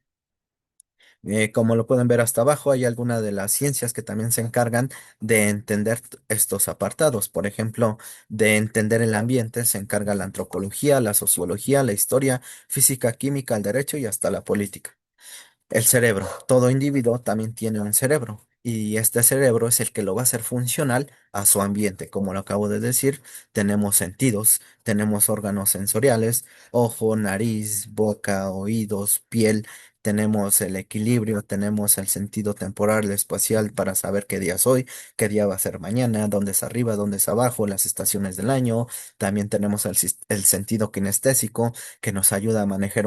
Como lo pueden ver hasta abajo, hay algunas de las ciencias que también se encargan de entender estos apartados. Por ejemplo, de entender el ambiente se encarga la antropología, la sociología, la historia, física, química, el derecho y hasta la política. El cerebro. Todo individuo también tiene un cerebro y este cerebro es el que lo va a hacer funcional a su ambiente. Como lo acabo de decir, tenemos sentidos, tenemos órganos sensoriales, ojo, nariz, boca, oídos, piel. Tenemos el equilibrio, tenemos el sentido temporal, espacial para saber qué día es hoy, qué día va a ser mañana, dónde es arriba, dónde es abajo, las estaciones del año. También tenemos el sentido kinestésico que nos ayuda a manejar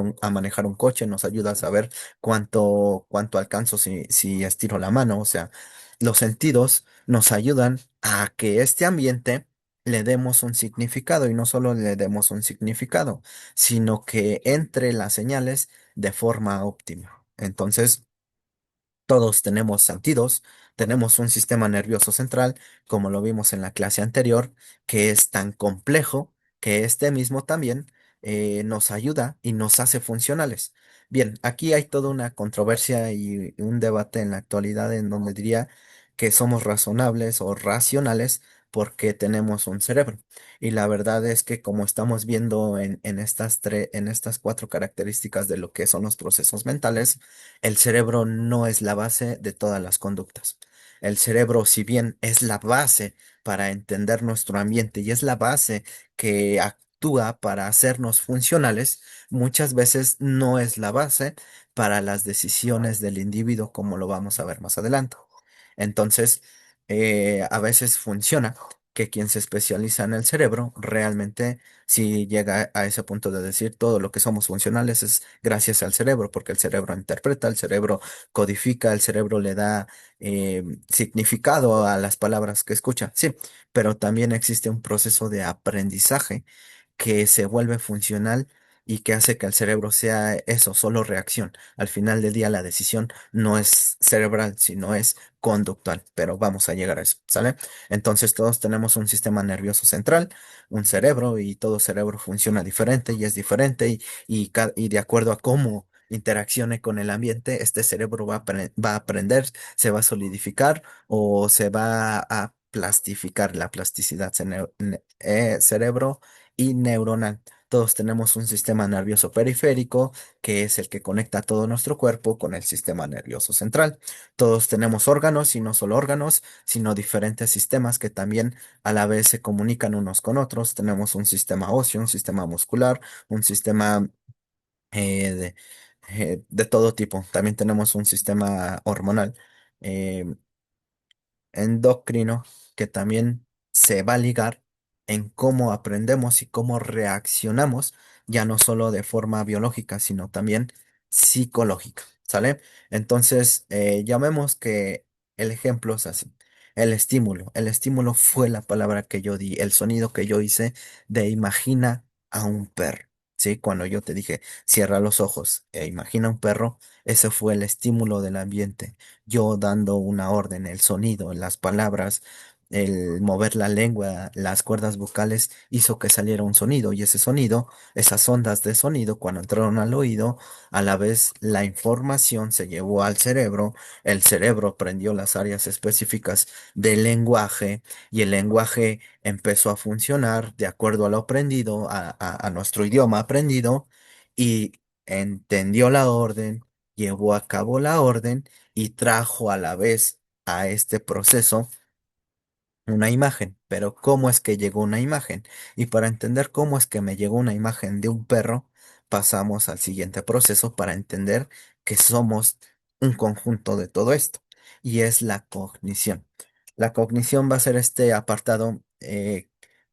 un coche, nos ayuda a saber cuánto alcanzo si estiro la mano. O sea, los sentidos nos ayudan a que este ambiente le demos un significado y no solo le demos un significado, sino que entre las señales de forma óptima. Entonces, todos tenemos sentidos, tenemos un sistema nervioso central, como lo vimos en la clase anterior, que es tan complejo que este mismo también nos ayuda y nos hace funcionales. Bien, aquí hay toda una controversia y un debate en la actualidad en donde diría que somos razonables o racionales porque tenemos un cerebro. Y la verdad es que como estamos viendo en estas cuatro características de lo que son los procesos mentales, el cerebro no es la base de todas las conductas. El cerebro, si bien es la base para entender nuestro ambiente y es la base que actúa para hacernos funcionales, muchas veces no es la base para las decisiones del individuo, como lo vamos a ver más adelante. Entonces, a veces funciona que quien se especializa en el cerebro realmente si llega a ese punto de decir todo lo que somos funcionales es gracias al cerebro, porque el cerebro interpreta, el cerebro codifica, el cerebro le da significado a las palabras que escucha. Sí, pero también existe un proceso de aprendizaje que se vuelve funcional y que hace que el cerebro sea eso, solo reacción. Al final del día la decisión no es cerebral, sino es conductual, pero vamos a llegar a eso, ¿sale? Entonces todos tenemos un sistema nervioso central, un cerebro y todo cerebro funciona diferente y es diferente y de acuerdo a cómo interaccione con el ambiente, este cerebro va a aprender, se va a solidificar o se va a plastificar la plasticidad cerebro y neuronal. Todos tenemos un sistema nervioso periférico, que es el que conecta todo nuestro cuerpo con el sistema nervioso central. Todos tenemos órganos y no solo órganos, sino diferentes sistemas que también a la vez se comunican unos con otros. Tenemos un sistema óseo, un sistema muscular, un sistema eh, de, de todo tipo. También tenemos un sistema hormonal. eh, endocrino que también se va a ligar en cómo aprendemos y cómo reaccionamos, ya no solo de forma biológica, sino también psicológica, ¿sale? Entonces, llamemos que el ejemplo es así. El estímulo fue la palabra que yo di, el sonido que yo hice de imagina a un perro, ¿sí? Cuando yo te dije, cierra los ojos e imagina un perro, ese fue el estímulo del ambiente yo dando una orden, el sonido, las palabras, el mover la lengua, las cuerdas vocales hizo que saliera un sonido y ese sonido, esas ondas de sonido cuando entraron al oído, a la vez la información se llevó al cerebro, el cerebro aprendió las áreas específicas del lenguaje y el lenguaje empezó a funcionar de acuerdo a lo aprendido, a nuestro idioma aprendido y entendió la orden, llevó a cabo la orden y trajo a la vez a este proceso una imagen. Pero ¿cómo es que llegó una imagen? Y para entender cómo es que me llegó una imagen de un perro, pasamos al siguiente proceso para entender que somos un conjunto de todo esto. Y es la cognición. La cognición va a ser este apartado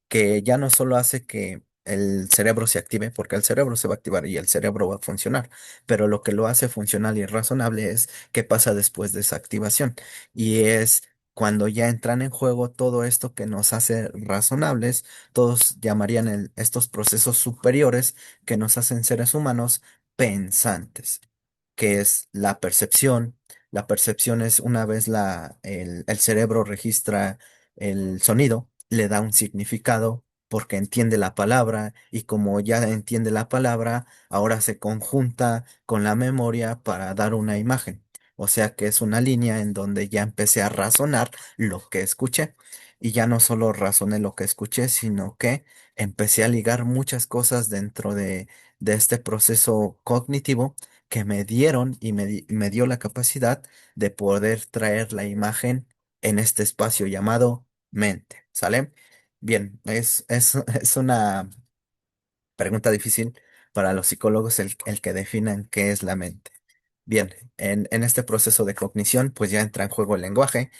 que ya no solo hace que el cerebro se active, porque el cerebro se va a activar y el cerebro va a funcionar, pero lo que lo hace funcional y razonable es qué pasa después de esa activación. Y es cuando ya entran en juego todo esto que nos hace razonables, todos llamarían estos procesos superiores que nos hacen seres humanos pensantes, que es la percepción. La percepción es una vez el cerebro registra el sonido, le da un significado porque entiende la palabra y como ya entiende la palabra, ahora se conjunta con la memoria para dar una imagen. O sea que es una línea en donde ya empecé a razonar lo que escuché. Y ya no solo razoné lo que escuché, sino que empecé a ligar muchas cosas dentro de este proceso cognitivo que me dieron y me dio la capacidad de poder traer la imagen en este espacio llamado mente. ¿Sale? Bien, es una pregunta difícil para los psicólogos el que definan qué es la mente. Bien, en este proceso de cognición, pues ya entra en juego el lenguaje,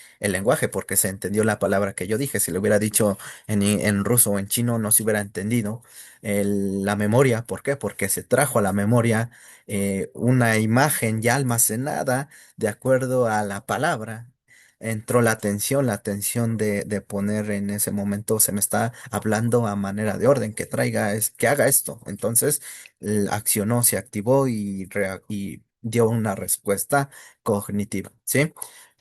porque se entendió la palabra que yo dije. Si lo hubiera dicho en ruso o en chino, no se hubiera entendido. La memoria, ¿por qué? Porque se trajo a la memoria una imagen ya almacenada de acuerdo a la palabra. Entró la atención de poner en ese momento, se me está hablando a manera de orden, que traiga, que haga esto. Entonces, accionó, se activó y dio una respuesta cognitiva, ¿sí?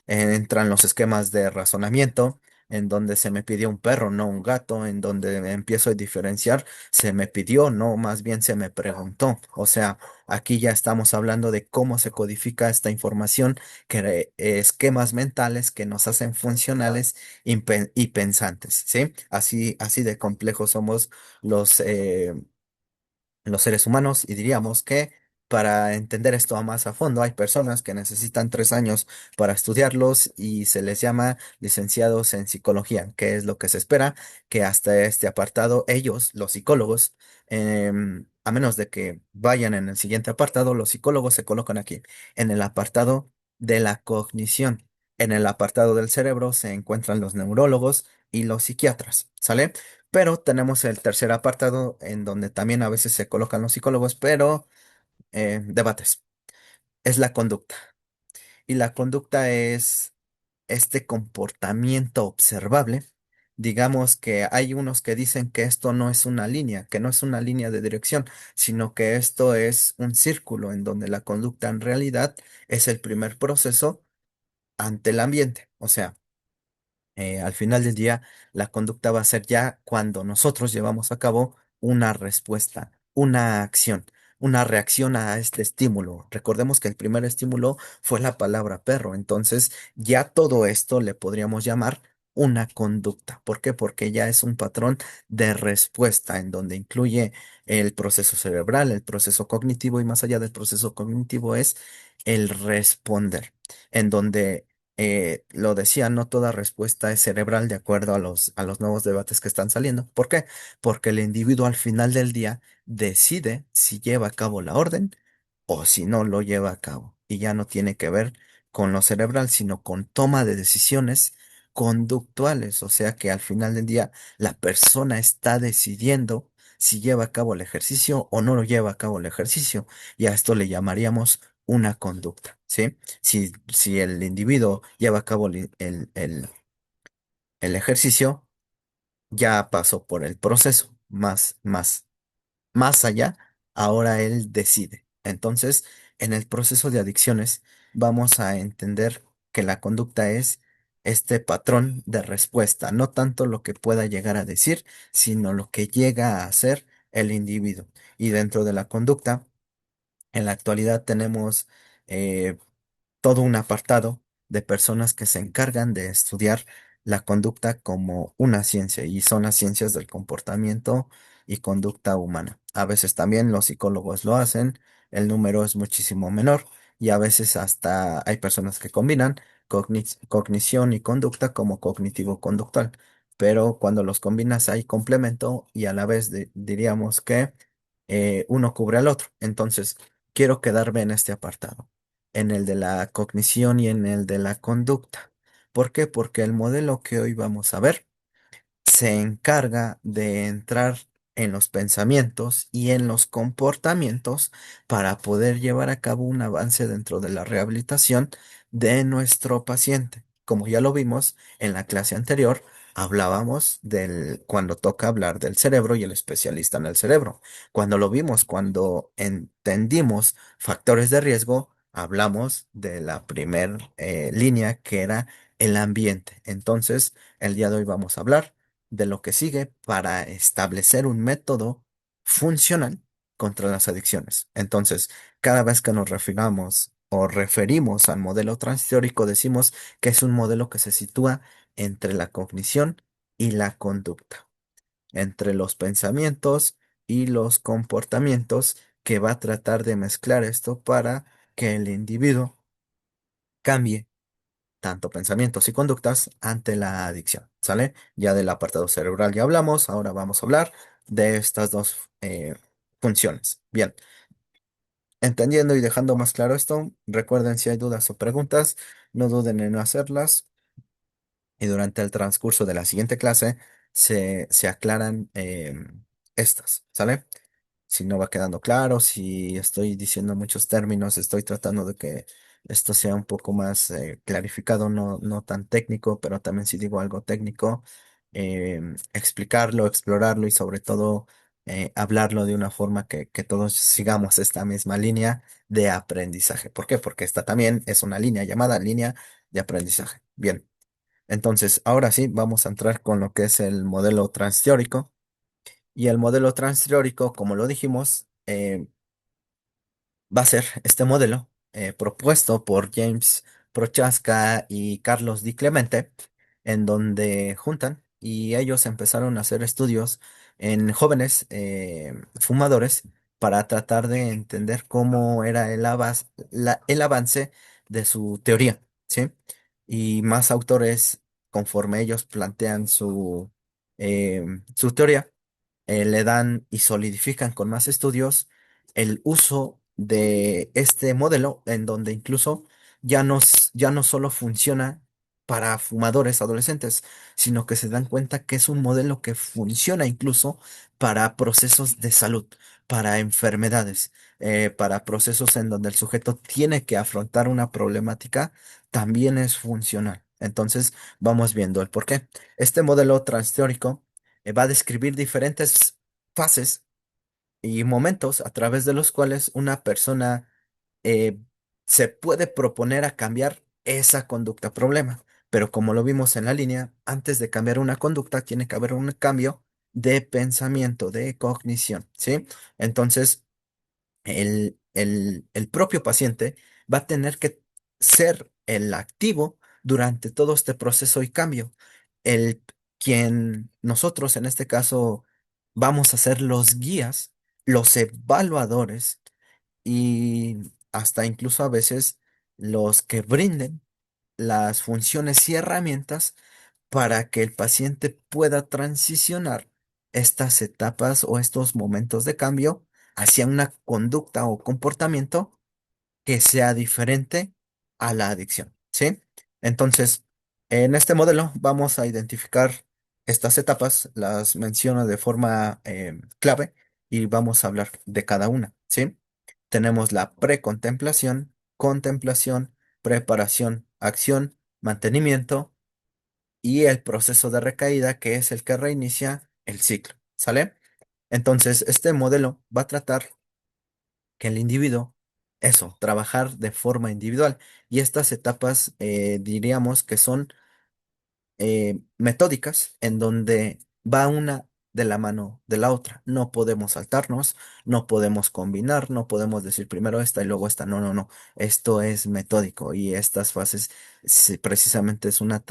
Entran los esquemas de razonamiento, en donde se me pidió un perro, no un gato, en donde empiezo a diferenciar, se me pidió, no, más bien se me preguntó. O sea, aquí ya estamos hablando de cómo se codifica esta información, esquemas mentales que nos hacen funcionales y pensantes, ¿sí? Así de complejos somos los, eh, los seres humanos y diríamos que para entender esto a más a fondo hay personas que necesitan 3 años para estudiarlos y se les llama licenciados en psicología, que es lo que se espera que hasta este apartado ellos, los psicólogos, a menos de que vayan en el siguiente apartado, los psicólogos se colocan aquí, en el apartado de la cognición. En el apartado del cerebro se encuentran los neurólogos y los psiquiatras, ¿sale? Pero tenemos el tercer apartado en donde también a veces se colocan los psicólogos, pero debates. Es la conducta. Y la conducta es este comportamiento observable. Digamos que hay unos que dicen que esto no es una línea, que no es una línea de dirección, sino que esto es un círculo en donde la conducta en realidad es el primer proceso ante el ambiente. O sea, al final del día, la conducta va a ser ya cuando nosotros llevamos a cabo una respuesta, una acción, una reacción a este estímulo. Recordemos que el primer estímulo fue la palabra perro, entonces ya todo esto le podríamos llamar una conducta. ¿Por qué? Porque ya es un patrón de respuesta en donde incluye el proceso cerebral, el proceso cognitivo y más allá del proceso cognitivo es el responder, en donde lo decía, no toda respuesta es cerebral de acuerdo a los nuevos debates que están saliendo. ¿Por qué? Porque el individuo al final del día decide si lleva a cabo la orden o si no lo lleva a cabo. Y ya no tiene que ver con lo cerebral, sino con toma de decisiones conductuales. O sea que al final del día la persona está decidiendo si lleva a cabo el ejercicio o no lo lleva a cabo el ejercicio. Y a esto le llamaríamos una conducta, ¿sí? Si el individuo lleva a cabo el ejercicio, ya pasó por el proceso, más allá, ahora él decide. Entonces, en el proceso de adicciones, vamos a entender que la conducta es este patrón de respuesta, no tanto lo que pueda llegar a decir, sino lo que llega a hacer el individuo. Y dentro de la conducta, en la actualidad tenemos eh, todo un apartado de personas que se encargan de estudiar la conducta como una ciencia y son las ciencias del comportamiento y conducta humana. A veces también los psicólogos lo hacen, el número es muchísimo menor y a veces hasta hay personas que combinan cognición y conducta como cognitivo-conductual. Pero cuando los combinas hay complemento y a la vez diríamos que uno cubre al otro. Entonces, quiero quedarme en este apartado, en el de la cognición y en el de la conducta. ¿Por qué? Porque el modelo que hoy vamos a ver se encarga de entrar en los pensamientos y en los comportamientos para poder llevar a cabo un avance dentro de la rehabilitación de nuestro paciente. Como ya lo vimos en la clase anterior, hablábamos del cuando toca hablar del cerebro y el especialista en el cerebro. Cuando lo vimos, cuando entendimos factores de riesgo, hablamos de la primer línea que era el ambiente. Entonces, el día de hoy vamos a hablar de lo que sigue para establecer un método funcional contra las adicciones. Entonces, cada vez que nos refiramos o referimos al modelo transteórico, decimos que es un modelo que se sitúa entre la cognición y la conducta, entre los pensamientos y los comportamientos, que va a tratar de mezclar esto para que el individuo cambie tanto pensamientos y conductas ante la adicción, ¿sale? Ya del apartado cerebral ya hablamos, ahora vamos a hablar de estas dos funciones. Bien, entendiendo y dejando más claro esto, recuerden, si hay dudas o preguntas, no duden en hacerlas, y durante el transcurso de la siguiente clase se aclaran estas, ¿sale? Si no va quedando claro, si estoy diciendo muchos términos, estoy tratando de que esto sea un poco más clarificado, no tan técnico, pero también si digo algo técnico, explicarlo, explorarlo y sobre todo hablarlo de una forma que todos sigamos esta misma línea de aprendizaje. ¿Por qué? Porque esta también es una línea llamada línea de aprendizaje. Bien, entonces ahora sí vamos a entrar con lo que es el modelo transteórico. Y el modelo transteórico, como lo dijimos, va a ser este modelo propuesto por James Prochaska y Carlos Di Clemente, en donde juntan y ellos empezaron a hacer estudios en jóvenes fumadores para tratar de entender cómo era el avance de su teoría, ¿sí? Y más autores, conforme ellos plantean su teoría, le dan y solidifican con más estudios el uso de este modelo, en donde incluso ya no solo funciona para fumadores adolescentes, sino que se dan cuenta que es un modelo que funciona incluso para procesos de salud, para enfermedades, para procesos en donde el sujeto tiene que afrontar una problemática, también es funcional. Entonces, vamos viendo el por qué. Este modelo transteórico va a describir diferentes fases y momentos a través de los cuales una persona eh, se puede proponer a cambiar esa conducta problema. Pero como lo vimos en la línea, antes de cambiar una conducta tiene que haber un cambio de pensamiento, de cognición, ¿sí? Entonces, el propio paciente va a tener que ser el activo durante todo este proceso y cambio. El quien nosotros en este caso vamos a ser los guías, los evaluadores y hasta incluso a veces los que brinden las funciones y herramientas para que el paciente pueda transicionar estas etapas o estos momentos de cambio hacia una conducta o comportamiento que sea diferente a la adicción, ¿sí? Entonces, en este modelo vamos a identificar estas etapas, las menciono de forma clave y vamos a hablar de cada una, ¿sí? Tenemos la precontemplación, contemplación, preparación, acción, mantenimiento y el proceso de recaída, que es el que reinicia el ciclo, ¿sale? Entonces, este modelo va a tratar que el individuo, eso, trabajar de forma individual. Y estas etapas diríamos que son metódicas en donde va una de la mano de la otra. No podemos saltarnos, no podemos combinar, no podemos decir primero esta y luego esta. No, no, no. Esto es metódico y estas fases precisamente es una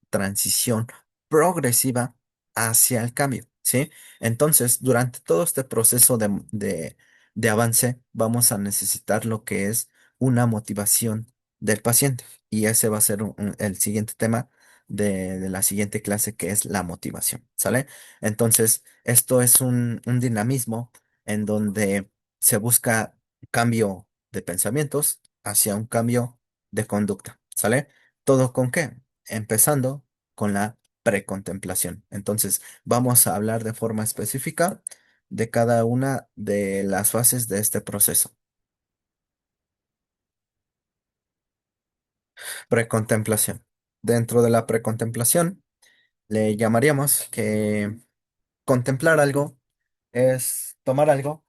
transición progresiva hacia el cambio, ¿sí? Entonces, durante todo este proceso de avance, vamos a necesitar lo que es una motivación del paciente. Y ese va a ser el siguiente tema de la siguiente clase, que es la motivación, ¿sale? Entonces, esto es un dinamismo en donde se busca cambio de pensamientos hacia un cambio de conducta, ¿sale? ¿Todo con qué? Empezando con la precontemplación. Entonces, vamos a hablar de forma específica de cada una de las fases de este proceso. Precontemplación. Dentro de la precontemplación, le llamaríamos que contemplar algo es tomar algo.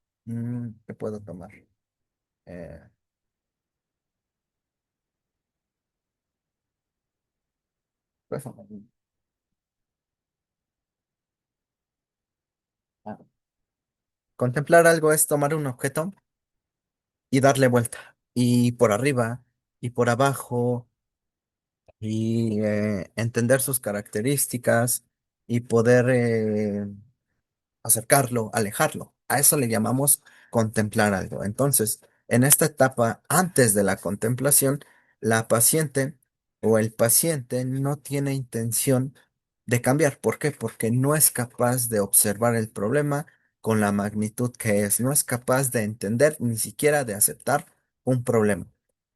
¿Qué puedo tomar? Eh, pues, ah, contemplar algo es tomar un objeto y darle vuelta. Y por arriba y por abajo y entender sus características y poder acercarlo, alejarlo. A eso le llamamos contemplar algo. Entonces, en esta etapa, antes de la contemplación, la paciente o el paciente no tiene intención de cambiar. ¿Por qué? Porque no es capaz de observar el problema con la magnitud que es, no es capaz de entender ni siquiera de aceptar un problema.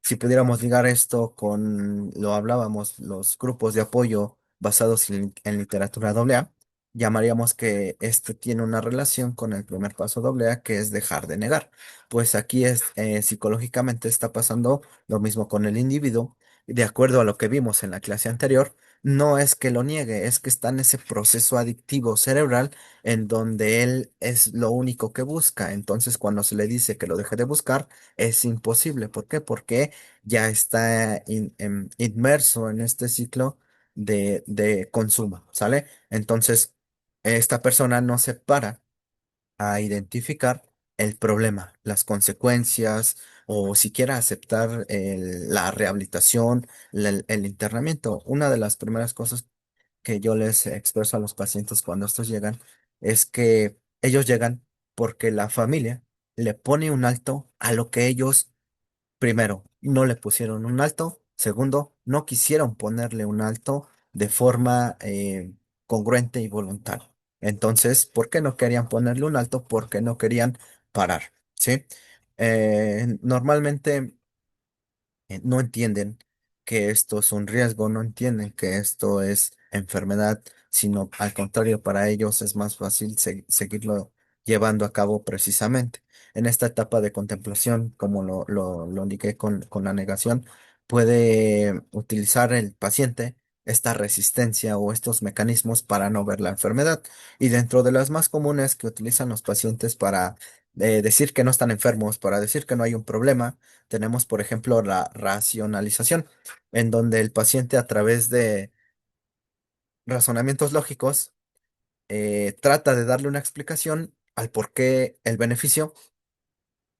Si pudiéramos ligar esto con, lo hablábamos, los grupos de apoyo basados en literatura AA, llamaríamos que este tiene una relación con el primer paso AA, que es dejar de negar. Pues aquí es, psicológicamente está pasando lo mismo con el individuo. De acuerdo a lo que vimos en la clase anterior, no es que lo niegue, es que está en ese proceso adictivo cerebral en donde él es lo único que busca. Entonces, cuando se le dice que lo deje de buscar, es imposible. ¿Por qué? Porque ya está inmerso en este ciclo de consumo, ¿sale? Entonces, esta persona no se para a identificar el problema, las consecuencias o siquiera aceptar la rehabilitación, el internamiento. Una de las primeras cosas que yo les expreso a los pacientes cuando estos llegan es que ellos llegan porque la familia le pone un alto a lo que ellos, primero, no le pusieron un alto. Segundo, no quisieron ponerle un alto de forma congruente y voluntaria. Entonces, ¿por qué no querían ponerle un alto? Porque no querían parar, ¿sí? Normalmente no entienden que esto es un riesgo, no entienden que esto es enfermedad, sino al contrario, para ellos es más fácil seguirlo llevando a cabo precisamente. En esta etapa de contemplación, como lo indiqué con la negación, puede utilizar el paciente esta resistencia o estos mecanismos para no ver la enfermedad. Y dentro de las más comunes que utilizan los pacientes para decir que no están enfermos, para decir que no hay un problema, tenemos, por ejemplo, la racionalización, en donde el paciente a través de razonamientos lógicos trata de darle una explicación al por qué el beneficio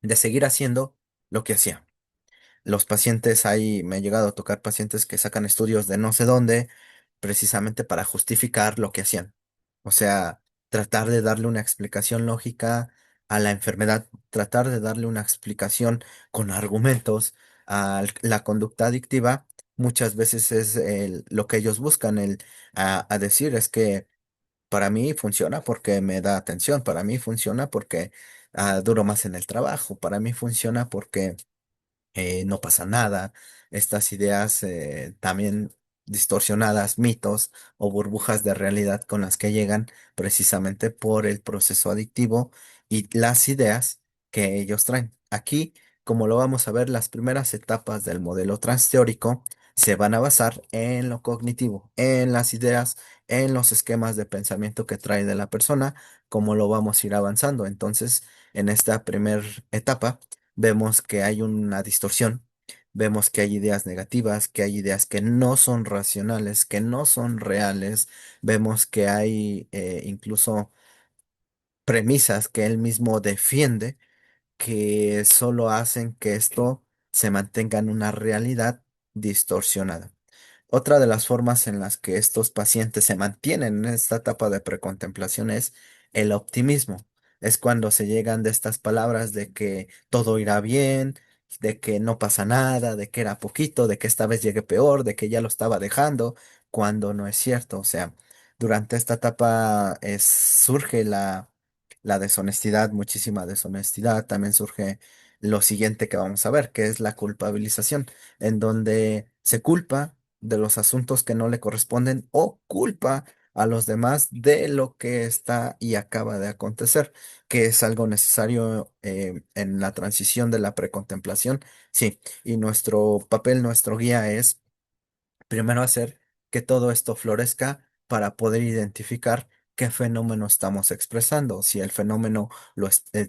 de seguir haciendo lo que hacía. Los pacientes, ahí me he llegado a tocar pacientes que sacan estudios de no sé dónde, precisamente para justificar lo que hacían. O sea, tratar de darle una explicación lógica a la enfermedad, tratar de darle una explicación con argumentos a la conducta adictiva, muchas veces es lo que ellos buscan, a decir es que para mí funciona porque me da atención, para mí funciona porque duro más en el trabajo, para mí funciona porque no pasa nada, estas ideas también distorsionadas, mitos o burbujas de realidad con las que llegan precisamente por el proceso adictivo y las ideas que ellos traen. Aquí, como lo vamos a ver, las primeras etapas del modelo transteórico se van a basar en lo cognitivo, en las ideas, en los esquemas de pensamiento que trae de la persona, como lo vamos a ir avanzando. Entonces, en esta primera etapa, vemos que hay una distorsión, vemos que hay ideas negativas, que hay ideas que no son racionales, que no son reales, vemos que hay incluso premisas que él mismo defiende que solo hacen que esto se mantenga en una realidad distorsionada. Otra de las formas en las que estos pacientes se mantienen en esta etapa de precontemplación es el optimismo. Es cuando se llegan de estas palabras de que todo irá bien, de que no pasa nada, de que era poquito, de que esta vez llegue peor, de que ya lo estaba dejando, cuando no es cierto. O sea, durante esta etapa surge la deshonestidad, muchísima deshonestidad. También surge lo siguiente que vamos a ver, que es la culpabilización, en donde se culpa de los asuntos que no le corresponden o culpa a los demás de lo que está y acaba de acontecer, que es algo necesario en la transición de la precontemplación. Sí, y nuestro papel, nuestro guía es primero hacer que todo esto florezca para poder identificar qué fenómeno estamos expresando, si el fenómeno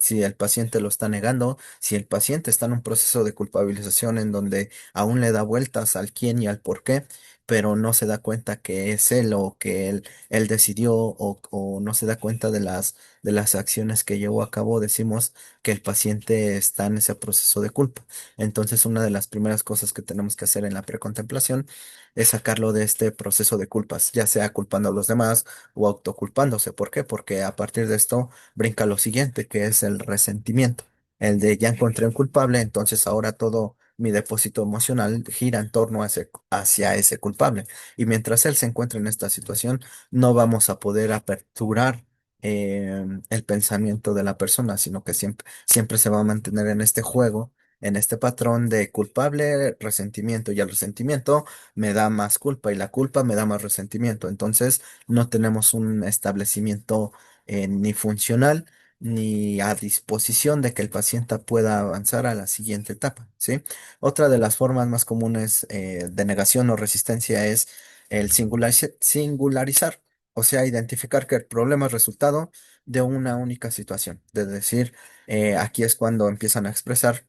si el paciente lo está negando, si el paciente está en un proceso de culpabilización en donde aún le da vueltas al quién y al por qué, pero no se da cuenta que es él o que él decidió o no se da cuenta de las acciones que llevó a cabo, decimos que el paciente está en ese proceso de culpa. Entonces, una de las primeras cosas que tenemos que hacer en la precontemplación es sacarlo de este proceso de culpas, ya sea culpando a los demás o autoculpándose. ¿Por qué? Porque a partir de esto brinca lo siguiente, que es el resentimiento. El de ya encontré un culpable, entonces ahora todo mi depósito emocional gira en torno hacia ese culpable. Y mientras él se encuentra en esta situación, no vamos a poder aperturar el pensamiento de la persona, sino que siempre se va a mantener en este juego, en este patrón de culpable, resentimiento, y el resentimiento me da más culpa y la culpa me da más resentimiento. Entonces, no tenemos un establecimiento ni funcional ni a disposición de que el paciente pueda avanzar a la siguiente etapa, ¿sí? Otra de las formas más comunes de negación o resistencia es el singularizar, o sea, identificar que el problema es resultado de una única situación. Es decir, aquí es cuando empiezan a expresar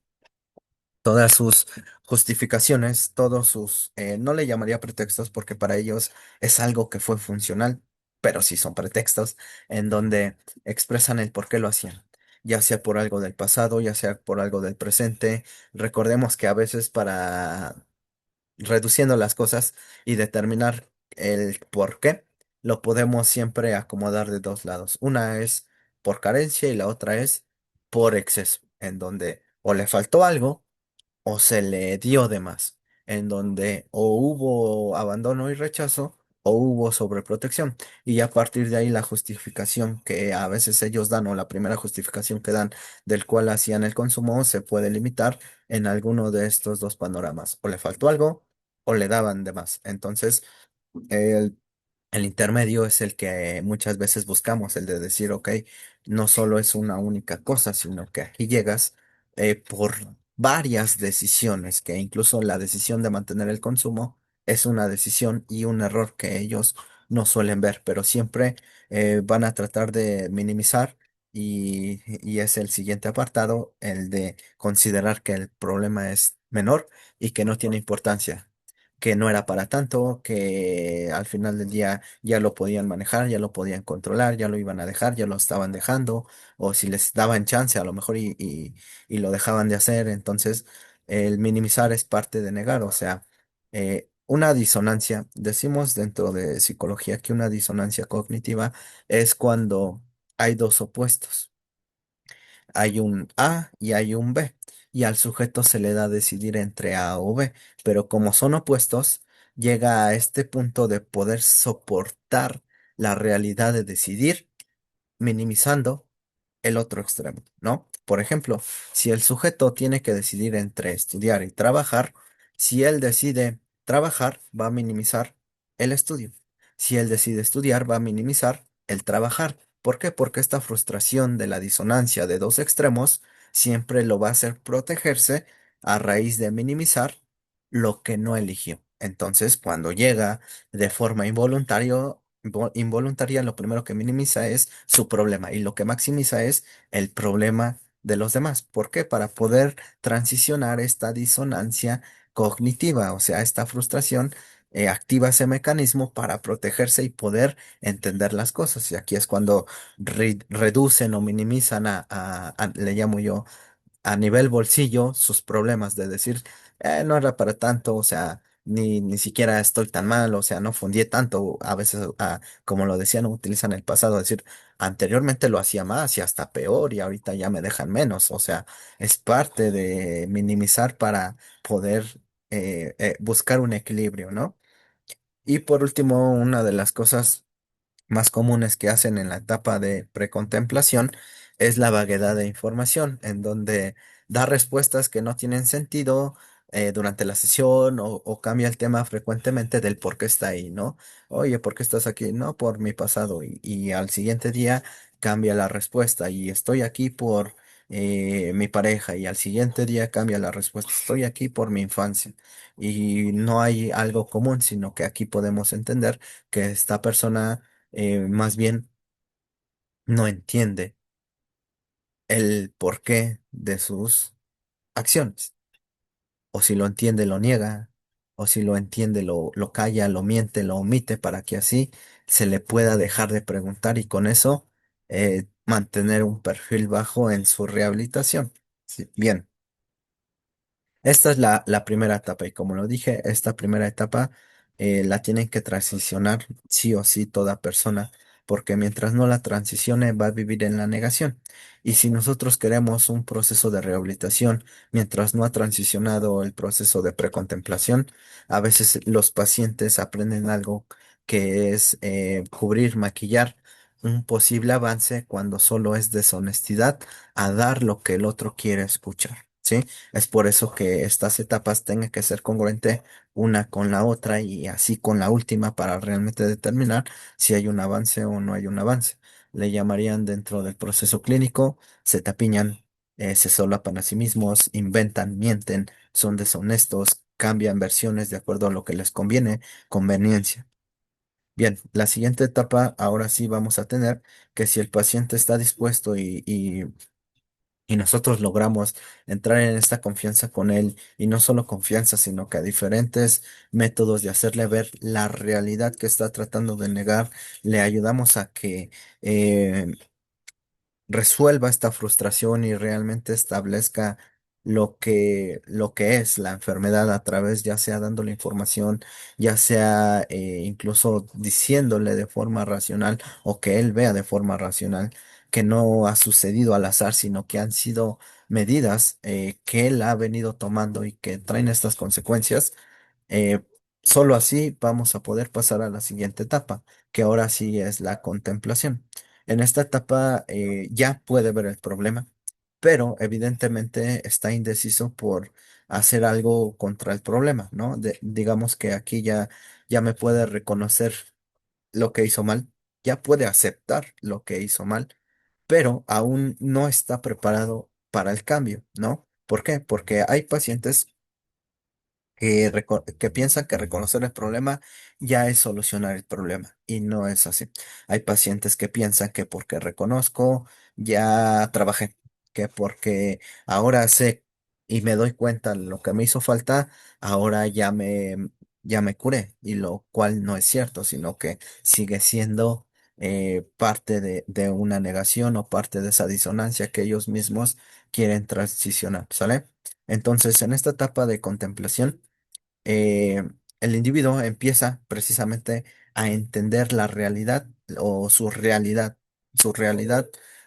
todas sus justificaciones, todos sus, no le llamaría pretextos porque para ellos es algo que fue funcional, pero sí son pretextos en donde expresan el por qué lo hacían, ya sea por algo del pasado, ya sea por algo del presente. Recordemos que a veces para reduciendo las cosas y determinar el por qué, lo podemos siempre acomodar de dos lados. Una es por carencia y la otra es por exceso, en donde o le faltó algo o se le dio de más, en donde o hubo abandono y rechazo o hubo sobreprotección. Y a partir de ahí la justificación que a veces ellos dan o la primera justificación que dan del cual hacían el consumo se puede limitar en alguno de estos dos panoramas. O le faltó algo o le daban de más. Entonces, el, el intermedio es el que muchas veces buscamos, el de decir, ok, no solo es una única cosa, sino que aquí llegas por varias decisiones, que incluso la decisión de mantener el consumo es una decisión y un error que ellos no suelen ver, pero siempre van a tratar de minimizar y es el siguiente apartado, el de considerar que el problema es menor y que no tiene importancia, que no era para tanto, que al final del día ya lo podían manejar, ya lo podían controlar, ya lo iban a dejar, ya lo estaban dejando, o si les daban chance a lo mejor y lo dejaban de hacer. Entonces, el minimizar es parte de negar, o sea, una disonancia, decimos dentro de psicología que una disonancia cognitiva es cuando hay dos opuestos. Hay un A y hay un B, y al sujeto se le da a decidir entre A o B, pero como son opuestos, llega a este punto de poder soportar la realidad de decidir, minimizando el otro extremo, ¿no? Por ejemplo, si el sujeto tiene que decidir entre estudiar y trabajar, si él decide trabajar, va a minimizar el estudio. Si él decide estudiar, va a minimizar el trabajar. ¿Por qué? Porque esta frustración de la disonancia de dos extremos siempre lo va a hacer protegerse a raíz de minimizar lo que no eligió. Entonces, cuando llega de forma involuntaria, lo primero que minimiza es su problema y lo que maximiza es el problema de los demás. ¿Por qué? Para poder transicionar esta disonancia cognitiva, o sea, esta frustración, activa ese mecanismo para protegerse y poder entender las cosas. Y aquí es cuando reducen o minimizan le llamo yo, a nivel bolsillo sus problemas de decir, no era para tanto, o sea, ni siquiera estoy tan mal, o sea, no fundí tanto, a veces, como lo decían, utilizan el pasado, decir, anteriormente lo hacía más y hasta peor y ahorita ya me dejan menos, o sea, es parte de minimizar para poder buscar un equilibrio, ¿no? Y por último, una de las cosas más comunes que hacen en la etapa de precontemplación es la vaguedad de información, en donde da respuestas que no tienen sentido durante la sesión o cambia el tema frecuentemente del por qué está ahí, ¿no? Oye, ¿por qué estás aquí? No, por mi pasado. Y al siguiente día cambia la respuesta y estoy aquí por mi pareja y al siguiente día cambia la respuesta, estoy aquí por mi infancia. Y no hay algo común, sino que aquí podemos entender que esta persona más bien no entiende el porqué de sus acciones. O si lo entiende, lo niega. o si lo entiende, lo calla, lo miente, lo omite para que así se le pueda dejar de preguntar y con eso mantener un perfil bajo en su rehabilitación. Sí, bien. Esta es la primera etapa y como lo dije, esta primera etapa la tienen que transicionar sí o sí toda persona, porque mientras no la transicione va a vivir en la negación. Y si nosotros queremos un proceso de rehabilitación, mientras no ha transicionado el proceso de precontemplación, a veces los pacientes aprenden algo que es cubrir, maquillar un posible avance cuando solo es deshonestidad a dar lo que el otro quiere escuchar. ¿Sí? Es por eso que estas etapas tengan que ser congruentes una con la otra y así con la última para realmente determinar si hay un avance o no hay un avance. Le llamarían dentro del proceso clínico, se tapiñan, se solapan a sí mismos, inventan, mienten, son deshonestos, cambian versiones de acuerdo a lo que les conviene, conveniencia. Bien, la siguiente etapa, ahora sí vamos a tener que si el paciente está dispuesto y nosotros logramos entrar en esta confianza con él y no solo confianza, sino que a diferentes métodos de hacerle ver la realidad que está tratando de negar, le ayudamos a que eh, resuelva esta frustración y realmente establezca lo que es la enfermedad a través, ya sea dándole información, ya sea incluso diciéndole de forma racional o que él vea de forma racional que no ha sucedido al azar, sino que han sido medidas que él ha venido tomando y que traen estas consecuencias. eh, Solo así vamos a poder pasar a la siguiente etapa, que ahora sí es la contemplación. En esta etapa ya puede ver el problema, pero evidentemente está indeciso por hacer algo contra el problema, ¿no? Digamos que aquí ya me puede reconocer lo que hizo mal, ya puede aceptar lo que hizo mal, pero aún no está preparado para el cambio, ¿no? ¿Por qué? Porque hay pacientes que piensan que reconocer el problema ya es solucionar el problema y no es así. Hay pacientes que piensan que porque reconozco ya trabajé, que porque ahora sé y me doy cuenta de lo que me hizo falta, ahora ya me curé y lo cual no es cierto, sino que sigue siendo parte de una negación o parte de esa disonancia que ellos mismos quieren transicionar, ¿sale? Entonces, en esta etapa de contemplación, eh, el individuo empieza precisamente a entender la realidad o su realidad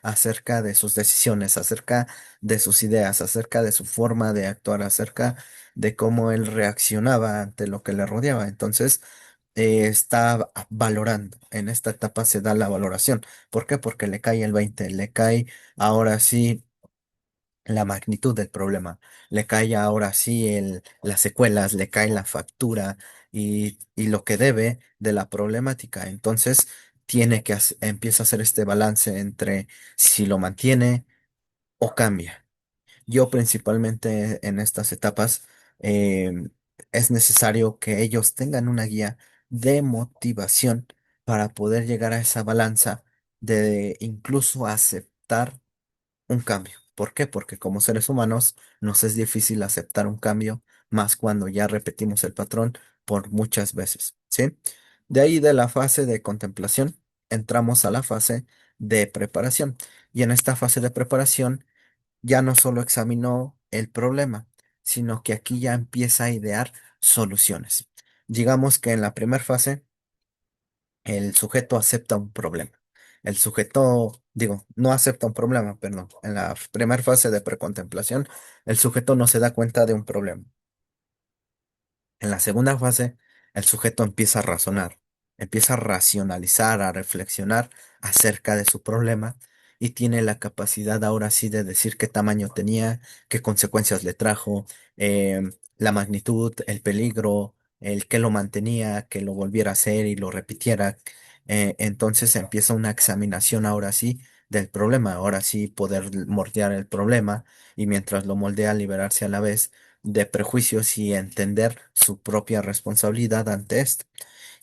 acerca de sus decisiones, acerca de sus ideas, acerca de su forma de actuar, acerca de cómo él reaccionaba ante lo que le rodeaba. Entonces, está valorando. En esta etapa se da la valoración. ¿Por qué? Porque le cae el 20, le cae ahora sí la magnitud del problema. Le cae ahora sí las secuelas, le cae la factura y lo que debe de la problemática. Entonces, empieza a hacer este balance entre si lo mantiene o cambia. Yo principalmente en estas etapas es necesario que ellos tengan una guía de motivación para poder llegar a esa balanza de incluso aceptar un cambio. ¿Por qué? Porque como seres humanos nos es difícil aceptar un cambio, más cuando ya repetimos el patrón por muchas veces, ¿sí? De ahí de la fase de contemplación, entramos a la fase de preparación. Y en esta fase de preparación ya no solo examinó el problema, sino que aquí ya empieza a idear soluciones. Digamos que en la primera fase el sujeto acepta un problema. El sujeto, digo, no acepta un problema, perdón. En la primera fase de precontemplación, el sujeto no se da cuenta de un problema. En la segunda fase, el sujeto empieza a razonar, empieza a racionalizar, a reflexionar acerca de su problema y tiene la capacidad ahora sí de decir qué tamaño tenía, qué consecuencias le trajo, la magnitud, el peligro, el que lo mantenía, que lo volviera a hacer y lo repitiera. Entonces empieza una examinación ahora sí del problema, ahora sí poder moldear el problema y mientras lo moldea liberarse a la vez de prejuicios y entender su propia responsabilidad ante esto.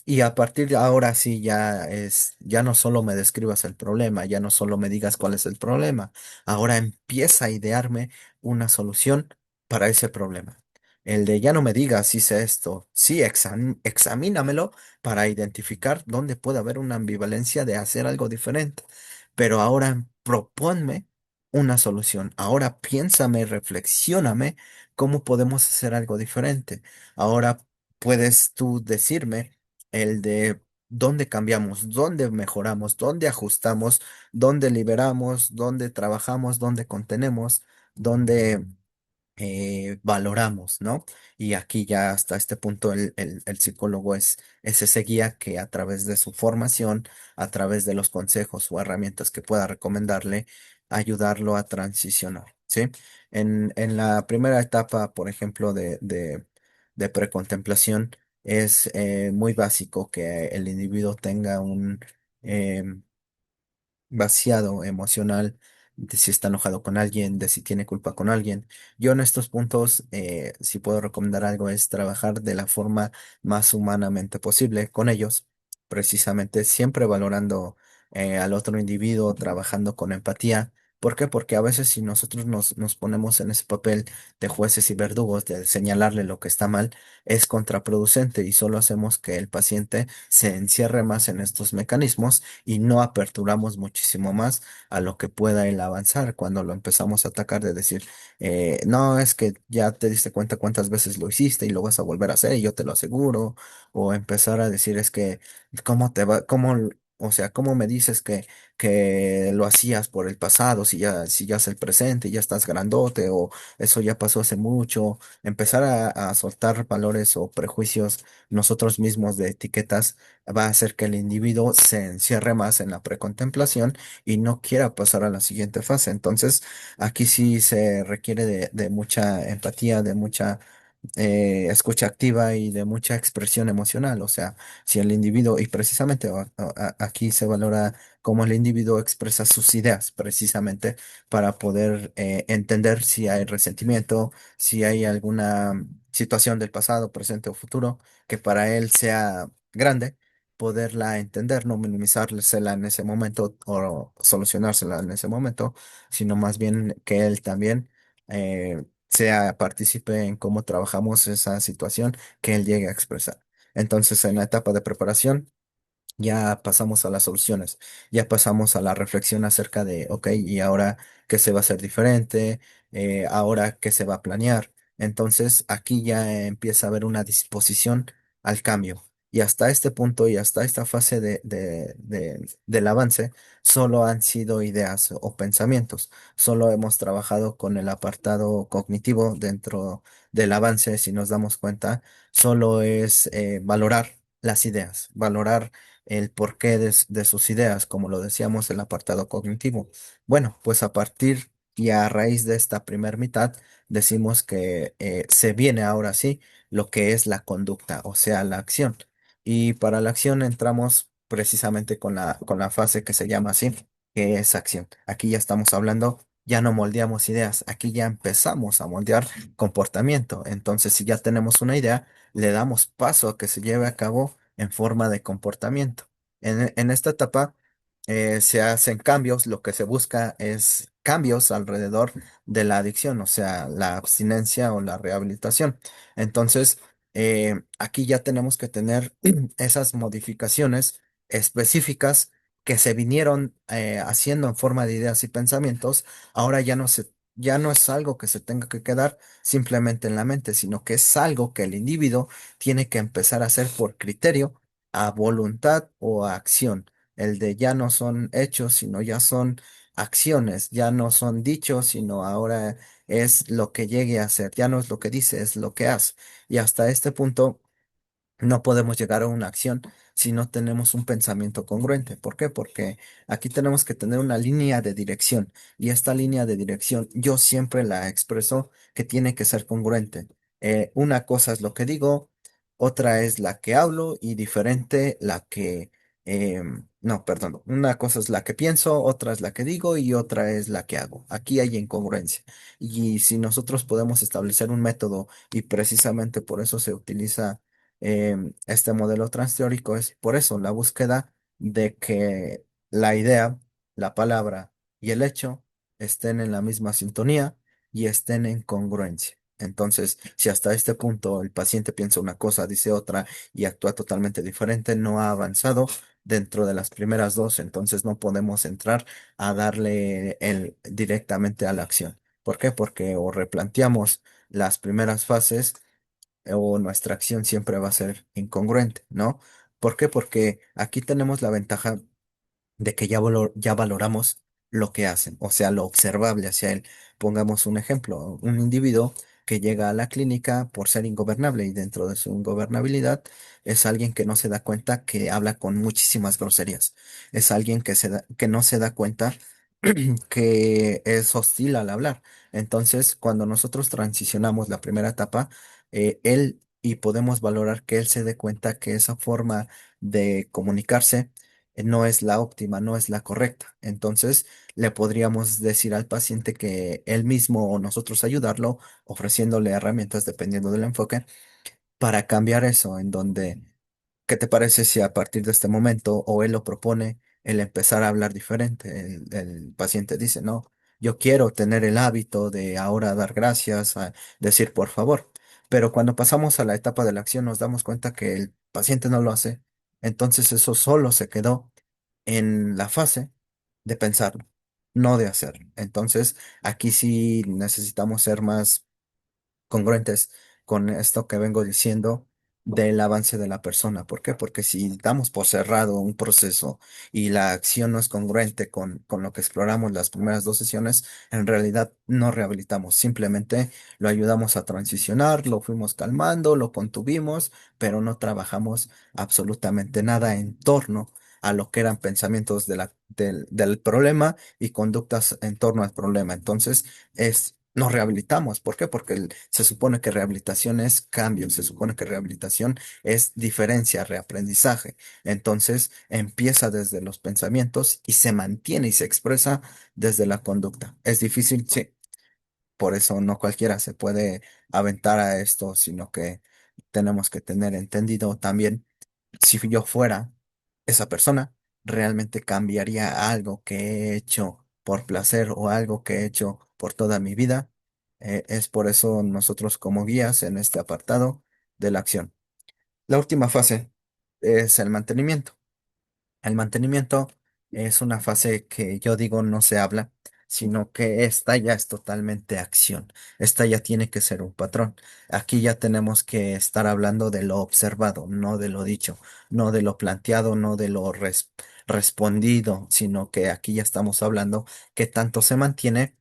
Y a partir de ahora sí ya no solo me describas el problema, ya no solo me digas cuál es el problema, ahora empieza a idearme una solución para ese problema. El de ya no me digas, hice esto. Sí, examínamelo para identificar dónde puede haber una ambivalencia de hacer algo diferente. Pero ahora proponme una solución. Ahora piénsame, reflexióname cómo podemos hacer algo diferente. Ahora puedes tú decirme el de dónde cambiamos, dónde mejoramos, dónde ajustamos, dónde liberamos, dónde trabajamos, dónde contenemos, dónde valoramos, ¿no? Y aquí ya hasta este punto el psicólogo es ese guía que a través de su formación, a través de los consejos o herramientas que pueda recomendarle, ayudarlo a transicionar, ¿sí? En la primera etapa, por ejemplo, de precontemplación, es muy básico que el individuo tenga un... em, vaciado emocional, de si está enojado con alguien, de si tiene culpa con alguien. Yo en estos puntos, si puedo recomendar algo, es trabajar de la forma más humanamente posible con ellos, precisamente siempre valorando al otro individuo, trabajando con empatía. ¿Por qué? Porque a veces si nosotros nos ponemos en ese papel de jueces y verdugos, de señalarle lo que está mal, es contraproducente y solo hacemos que el paciente se encierre más en estos mecanismos y no aperturamos muchísimo más a lo que pueda él avanzar cuando lo empezamos a atacar de decir, no, es que ya te diste cuenta cuántas veces lo hiciste y lo vas a volver a hacer y yo te lo aseguro, o empezar a decir es que, ¿cómo te va, o sea, cómo me dices que lo hacías por el pasado, si ya es el presente, ya estás grandote, o eso ya pasó hace mucho, empezar a soltar valores o prejuicios nosotros mismos de etiquetas va a hacer que el individuo se encierre más en la precontemplación y no quiera pasar a la siguiente fase. Entonces, aquí sí se requiere de mucha empatía, de mucha escucha activa y de mucha expresión emocional. O sea, si el individuo, y precisamente aquí se valora cómo el individuo expresa sus ideas, precisamente para poder entender si hay resentimiento, si hay alguna situación del pasado, presente o futuro que para él sea grande, poderla entender, no minimizársela en ese momento o solucionársela en ese momento, sino más bien que él también sea partícipe en cómo trabajamos esa situación que él llegue a expresar. Entonces, en la etapa de preparación, ya pasamos a las soluciones, ya pasamos a la reflexión acerca de, ok, ¿y ahora qué se va a hacer diferente? ¿Ahora qué se va a planear? Entonces aquí ya empieza a haber una disposición al cambio. Y hasta este punto y hasta esta fase del avance, solo han sido ideas o pensamientos. Solo hemos trabajado con el apartado cognitivo dentro del avance, si nos damos cuenta, solo es valorar las ideas, valorar el porqué de sus ideas, como lo decíamos en el apartado cognitivo. Bueno, pues a partir y a raíz de esta primer mitad, decimos que se viene ahora sí lo que es la conducta, o sea, la acción. Y para la acción entramos precisamente con la fase que se llama así, que es acción. Aquí ya estamos hablando, ya no moldeamos ideas, aquí ya empezamos a moldear comportamiento. Entonces, si ya tenemos una idea, le damos paso a que se lleve a cabo en forma de comportamiento. En esta etapa se hacen cambios, lo que se busca es cambios alrededor de la adicción, o sea, la abstinencia o la rehabilitación. Entonces, aquí ya tenemos que tener esas modificaciones específicas que se vinieron haciendo en forma de ideas y pensamientos. Ahora ya no es algo que se tenga que quedar simplemente en la mente, sino que es algo que el individuo tiene que empezar a hacer por criterio, a voluntad o a acción. El de ya no son hechos, sino ya son acciones, ya no son dichos, sino ahora es lo que llegue a ser, ya no es lo que dice, es lo que hace. Y hasta este punto no podemos llegar a una acción si no tenemos un pensamiento congruente. ¿Por qué? Porque aquí tenemos que tener una línea de dirección y esta línea de dirección yo siempre la expreso que tiene que ser congruente. Una cosa es lo que digo, otra es la que hablo y diferente la que... no, perdón. Una cosa es la que pienso, otra es la que digo y otra es la que hago. Aquí hay incongruencia. Y si nosotros podemos establecer un método y precisamente por eso se utiliza este modelo transteórico es por eso, la búsqueda de que la idea, la palabra y el hecho estén en la misma sintonía y estén en congruencia. Entonces, si hasta este punto el paciente piensa una cosa, dice otra y actúa totalmente diferente, no ha avanzado dentro de las primeras dos, entonces no podemos entrar a darle directamente a la acción. ¿Por qué? Porque o replanteamos las primeras fases o nuestra acción siempre va a ser incongruente, ¿no? ¿Por qué? Porque aquí tenemos la ventaja de que ya valoramos lo que hacen, o sea, lo observable hacia él. Pongamos un ejemplo, un individuo que llega a la clínica por ser ingobernable y dentro de su ingobernabilidad es alguien que no se da cuenta que habla con muchísimas groserías. Es alguien que no se da cuenta que es hostil al hablar. Entonces, cuando nosotros transicionamos la primera etapa, él y podemos valorar que él se dé cuenta que esa forma de comunicarse no es la óptima, no es la correcta. Entonces, le podríamos decir al paciente que él mismo o nosotros ayudarlo, ofreciéndole herramientas dependiendo del enfoque, para cambiar eso, en donde, ¿qué te parece si a partir de este momento o él lo propone, el empezar a hablar diferente? El paciente dice, no, yo quiero tener el hábito de ahora dar gracias, a decir por favor. Pero cuando pasamos a la etapa de la acción nos damos cuenta que el paciente no lo hace. Entonces eso solo se quedó en la fase de pensar, no de hacer. Entonces aquí sí necesitamos ser más congruentes con esto que vengo diciendo del avance de la persona. ¿Por qué? Porque si damos por cerrado un proceso y la acción no es congruente con lo que exploramos las primeras dos sesiones, en realidad no rehabilitamos, simplemente lo ayudamos a transicionar, lo fuimos calmando, lo contuvimos, pero no trabajamos absolutamente nada en torno a lo que eran pensamientos del problema y conductas en torno al problema. Entonces, nos rehabilitamos. ¿Por qué? Porque se supone que rehabilitación es cambio, se supone que rehabilitación es diferencia, reaprendizaje. Entonces empieza desde los pensamientos y se mantiene y se expresa desde la conducta. ¿Es difícil? Sí. Por eso no cualquiera se puede aventar a esto, sino que tenemos que tener entendido también si yo fuera esa persona, realmente cambiaría algo que he hecho por placer o algo que he hecho por toda mi vida. Es por eso nosotros como guías en este apartado de la acción. La última fase es el mantenimiento. El mantenimiento es una fase que yo digo no se habla, sino que esta ya es totalmente acción. Esta ya tiene que ser un patrón. Aquí ya tenemos que estar hablando de lo observado, no de lo dicho, no de lo planteado, no de lo respondido, sino que aquí ya estamos hablando que tanto se mantiene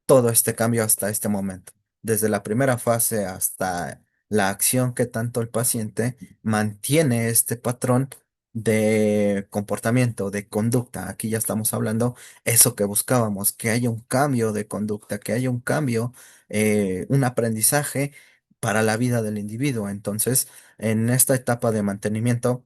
todo este cambio hasta este momento. Desde la primera fase hasta la acción que tanto el paciente mantiene este patrón de comportamiento, de conducta. Aquí ya estamos hablando eso que buscábamos, que haya un cambio de conducta, que haya un cambio, un aprendizaje para la vida del individuo. Entonces, en esta etapa de mantenimiento,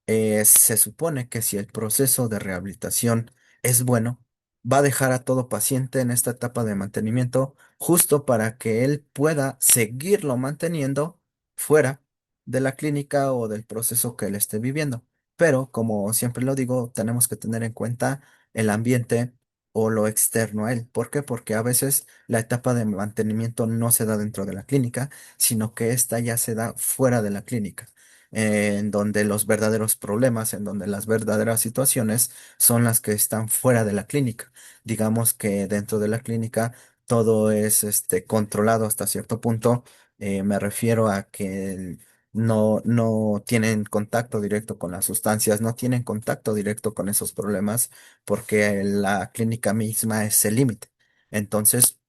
se supone que si el proceso de rehabilitación es bueno, va a dejar a todo paciente en esta etapa de mantenimiento justo para que él pueda seguirlo manteniendo fuera de la clínica o del proceso que él esté viviendo. Pero, como siempre lo digo, tenemos que tener en cuenta el ambiente o lo externo a él. ¿Por qué? Porque a veces la etapa de mantenimiento no se da dentro de la clínica, sino que esta ya se da fuera de la clínica, en donde los verdaderos problemas, en donde las verdaderas situaciones son las que están fuera de la clínica. Digamos que dentro de la clínica todo es controlado hasta cierto punto. Me refiero a que no tienen contacto directo con las sustancias, no tienen contacto directo con esos problemas, porque la clínica misma es el límite. Entonces,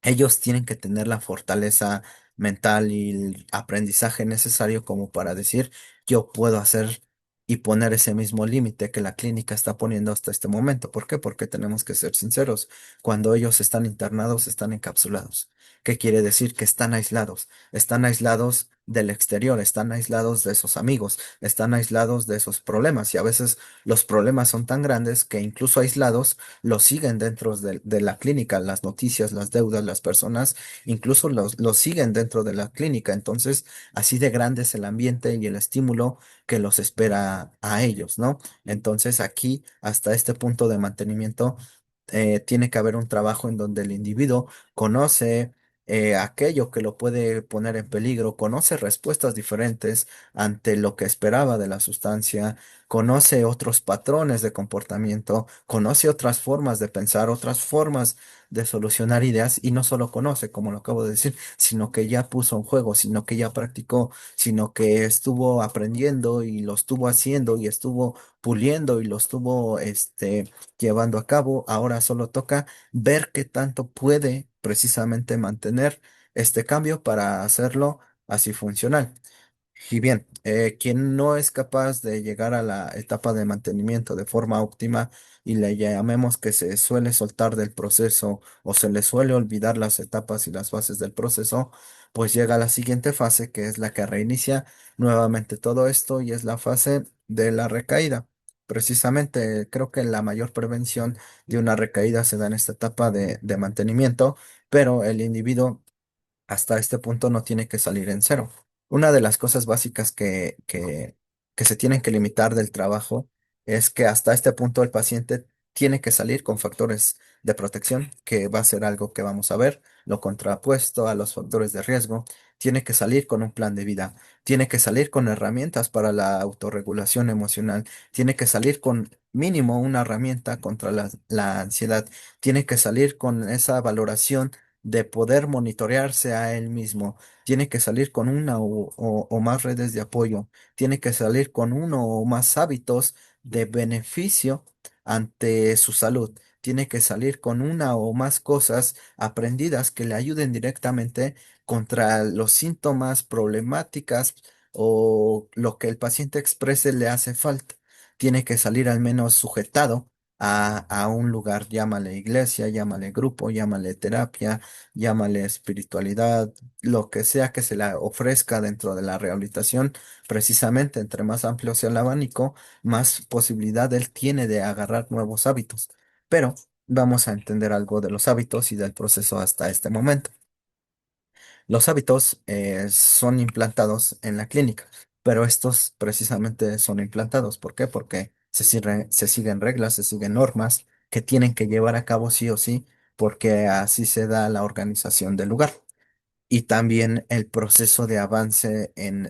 ellos tienen que tener la fortaleza mental y el aprendizaje necesario como para decir, yo puedo hacer y poner ese mismo límite que la clínica está poniendo hasta este momento. ¿Por qué? Porque tenemos que ser sinceros. Cuando ellos están internados, están encapsulados. ¿Qué quiere decir? Que están aislados del exterior, están aislados de esos amigos, están aislados de esos problemas y a veces los problemas son tan grandes que incluso aislados los siguen dentro de la clínica, las noticias, las deudas, las personas, incluso los siguen dentro de la clínica. Entonces, así de grande es el ambiente y el estímulo que los espera a ellos, ¿no? Entonces, aquí, hasta este punto de mantenimiento, tiene que haber un trabajo en donde el individuo conoce. aquello que lo puede poner en peligro, conoce respuestas diferentes ante lo que esperaba de la sustancia, conoce otros patrones de comportamiento, conoce otras formas de pensar, otras formas de solucionar ideas y no solo conoce, como lo acabo de decir, sino que ya puso en juego, sino que ya practicó, sino que estuvo aprendiendo y lo estuvo haciendo y estuvo puliendo y lo estuvo llevando a cabo. Ahora solo toca ver qué tanto puede precisamente mantener este cambio para hacerlo así funcional. Y bien, quien no es capaz de llegar a la etapa de mantenimiento de forma óptima y le llamemos que se suele soltar del proceso o se le suele olvidar las etapas y las fases del proceso, pues llega a la siguiente fase que es la que reinicia nuevamente todo esto y es la fase de la recaída. Precisamente creo que la mayor prevención de una recaída se da en esta etapa de mantenimiento, pero el individuo hasta este punto no tiene que salir en cero. Una de las cosas básicas que se tienen que limitar del trabajo es que hasta este punto el paciente tiene que salir con factores de protección, que va a ser algo que vamos a ver, lo contrapuesto a los factores de riesgo. Tiene que salir con un plan de vida, tiene que salir con herramientas para la autorregulación emocional, tiene que salir con mínimo una herramienta contra la ansiedad, tiene que salir con esa valoración de poder monitorearse a él mismo. Tiene que salir con una o más redes de apoyo. Tiene que salir con uno o más hábitos de beneficio ante su salud. Tiene que salir con una o más cosas aprendidas que le ayuden directamente contra los síntomas, problemáticas o lo que el paciente exprese le hace falta. Tiene que salir al menos sujetado a un lugar, llámale iglesia, llámale grupo, llámale terapia, llámale espiritualidad, lo que sea que se le ofrezca dentro de la rehabilitación, precisamente entre más amplio sea el abanico, más posibilidad él tiene de agarrar nuevos hábitos. Pero vamos a entender algo de los hábitos y del proceso hasta este momento. Los hábitos son implantados en la clínica, pero estos precisamente son implantados. ¿Por qué? Porque se siguen reglas, se siguen normas que tienen que llevar a cabo sí o sí, porque así se da la organización del lugar. Y también el proceso de avance en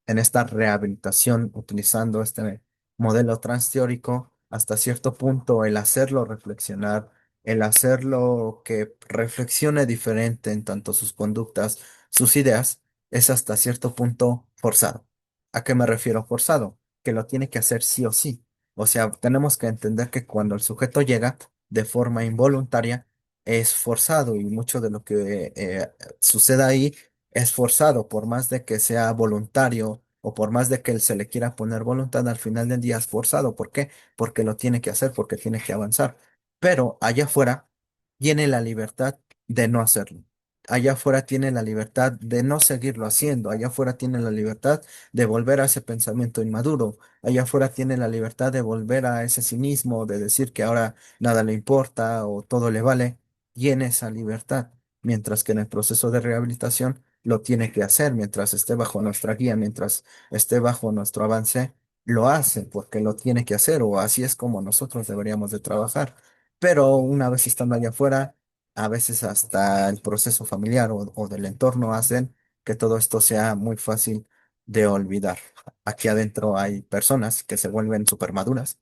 esta rehabilitación utilizando este modelo transteórico, hasta cierto punto el hacerlo reflexionar, el hacerlo que reflexione diferente en tanto sus conductas, sus ideas, es hasta cierto punto forzado. ¿A qué me refiero forzado? Que lo tiene que hacer sí o sí. O sea, tenemos que entender que cuando el sujeto llega de forma involuntaria, es forzado y mucho de lo que sucede ahí es forzado, por más de que sea voluntario o por más de que él se le quiera poner voluntad, al final del día es forzado. ¿Por qué? Porque lo tiene que hacer, porque tiene que avanzar. Pero allá afuera tiene la libertad de no hacerlo. Allá afuera tiene la libertad de no seguirlo haciendo. Allá afuera tiene la libertad de volver a ese pensamiento inmaduro. Allá afuera tiene la libertad de volver a ese cinismo, de decir que ahora nada le importa o todo le vale. Tiene esa libertad. Mientras que en el proceso de rehabilitación lo tiene que hacer mientras esté bajo nuestra guía, mientras esté bajo nuestro avance, lo hace porque lo tiene que hacer o así es como nosotros deberíamos de trabajar. Pero una vez estando allá afuera, a veces hasta el proceso familiar o del entorno hacen que todo esto sea muy fácil de olvidar. Aquí adentro hay personas que se vuelven súper maduras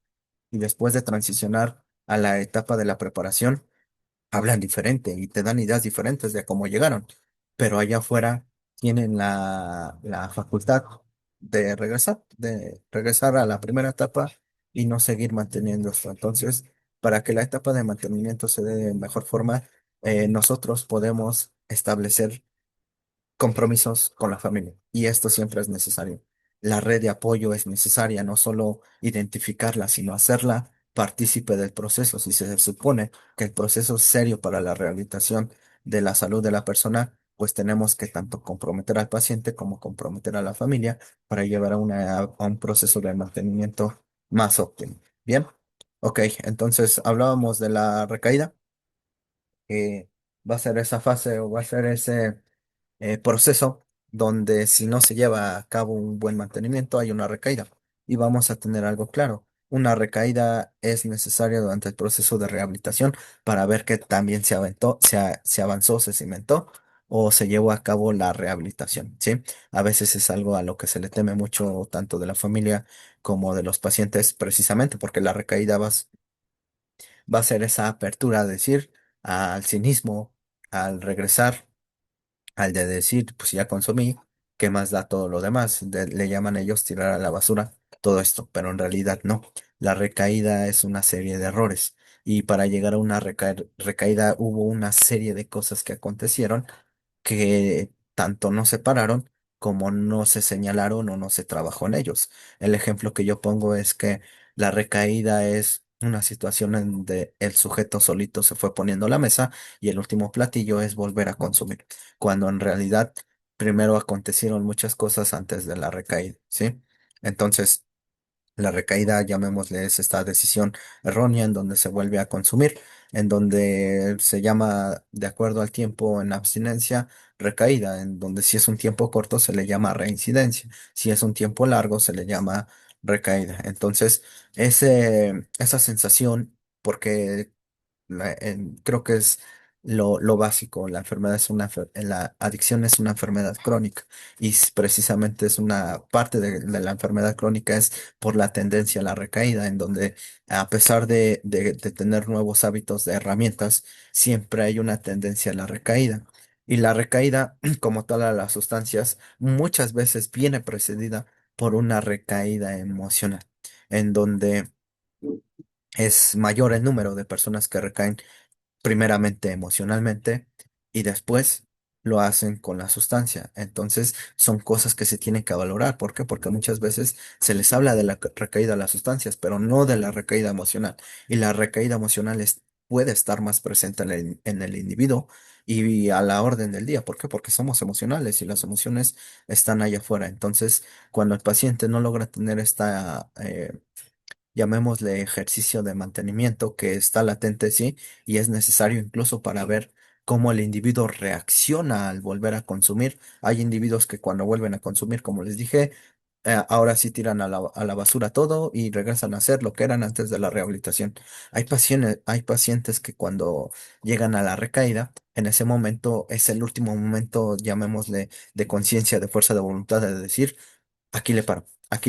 y después de transicionar a la etapa de la preparación, hablan diferente y te dan ideas diferentes de cómo llegaron, pero allá afuera tienen la facultad de regresar a la primera etapa y no seguir manteniendo esto. Entonces, para que la etapa de mantenimiento se dé de mejor forma, nosotros podemos establecer compromisos con la familia. Y esto siempre es necesario. La red de apoyo es necesaria, no solo identificarla, sino hacerla partícipe del proceso. Si se supone que el proceso es serio para la rehabilitación de la salud de la persona, pues tenemos que tanto comprometer al paciente como comprometer a la familia para llevar a un proceso de mantenimiento más óptimo. Bien, ok, entonces hablábamos de la recaída, que va a ser esa fase o va a ser ese proceso donde si no se lleva a cabo un buen mantenimiento hay una recaída y vamos a tener algo claro. una recaída es necesaria durante el proceso de rehabilitación para ver que también se avanzó, se cimentó o se llevó a cabo la rehabilitación, ¿sí? A veces es algo a lo que se le teme mucho tanto de la familia como de los pacientes, precisamente porque la recaída va a ser esa apertura a decir al cinismo, al regresar, al de decir, pues ya consumí, ¿qué más da todo lo demás? Le llaman ellos tirar a la basura todo esto, pero en realidad no. La recaída es una serie de errores y para llegar a una recaída hubo una serie de cosas que acontecieron que tanto no se pararon como no se señalaron o no se trabajó en ellos. El ejemplo que yo pongo es que la recaída es una situación en donde el sujeto solito se fue poniendo la mesa y el último platillo es volver a consumir, cuando en realidad primero acontecieron muchas cosas antes de la recaída, ¿sí? Entonces, la recaída, llamémosle, es esta decisión errónea en donde se vuelve a consumir, en donde se llama, de acuerdo al tiempo en abstinencia, recaída, en donde si es un tiempo corto se le llama reincidencia, si es un tiempo largo se le llama recaída. Entonces, esa sensación, porque creo que es lo básico. La enfermedad es la adicción es una enfermedad crónica y precisamente es una parte de la enfermedad crónica es por la tendencia a la recaída, en donde a pesar de tener nuevos hábitos de herramientas, siempre hay una tendencia a la recaída. Y la recaída, como todas las sustancias, muchas veces viene precedida por una recaída emocional, en donde es mayor el número de personas que recaen primeramente emocionalmente y después lo hacen con la sustancia. Entonces son cosas que se tienen que valorar. ¿Por qué? Porque muchas veces se les habla de la recaída de las sustancias, pero no de la recaída emocional. Y la recaída emocional puede estar más presente en el individuo y a la orden del día. ¿Por qué? Porque somos emocionales y las emociones están allá afuera. Entonces, cuando el paciente no logra tener esta llamémosle ejercicio de mantenimiento que está latente, sí, y es necesario incluso para ver cómo el individuo reacciona al volver a consumir. Hay individuos que cuando vuelven a consumir, como les dije, ahora sí tiran a la basura todo y regresan a hacer lo que eran antes de la rehabilitación. Hay pacientes que cuando llegan a la recaída, en ese momento es el último momento, llamémosle, de conciencia, de fuerza de voluntad, de decir, aquí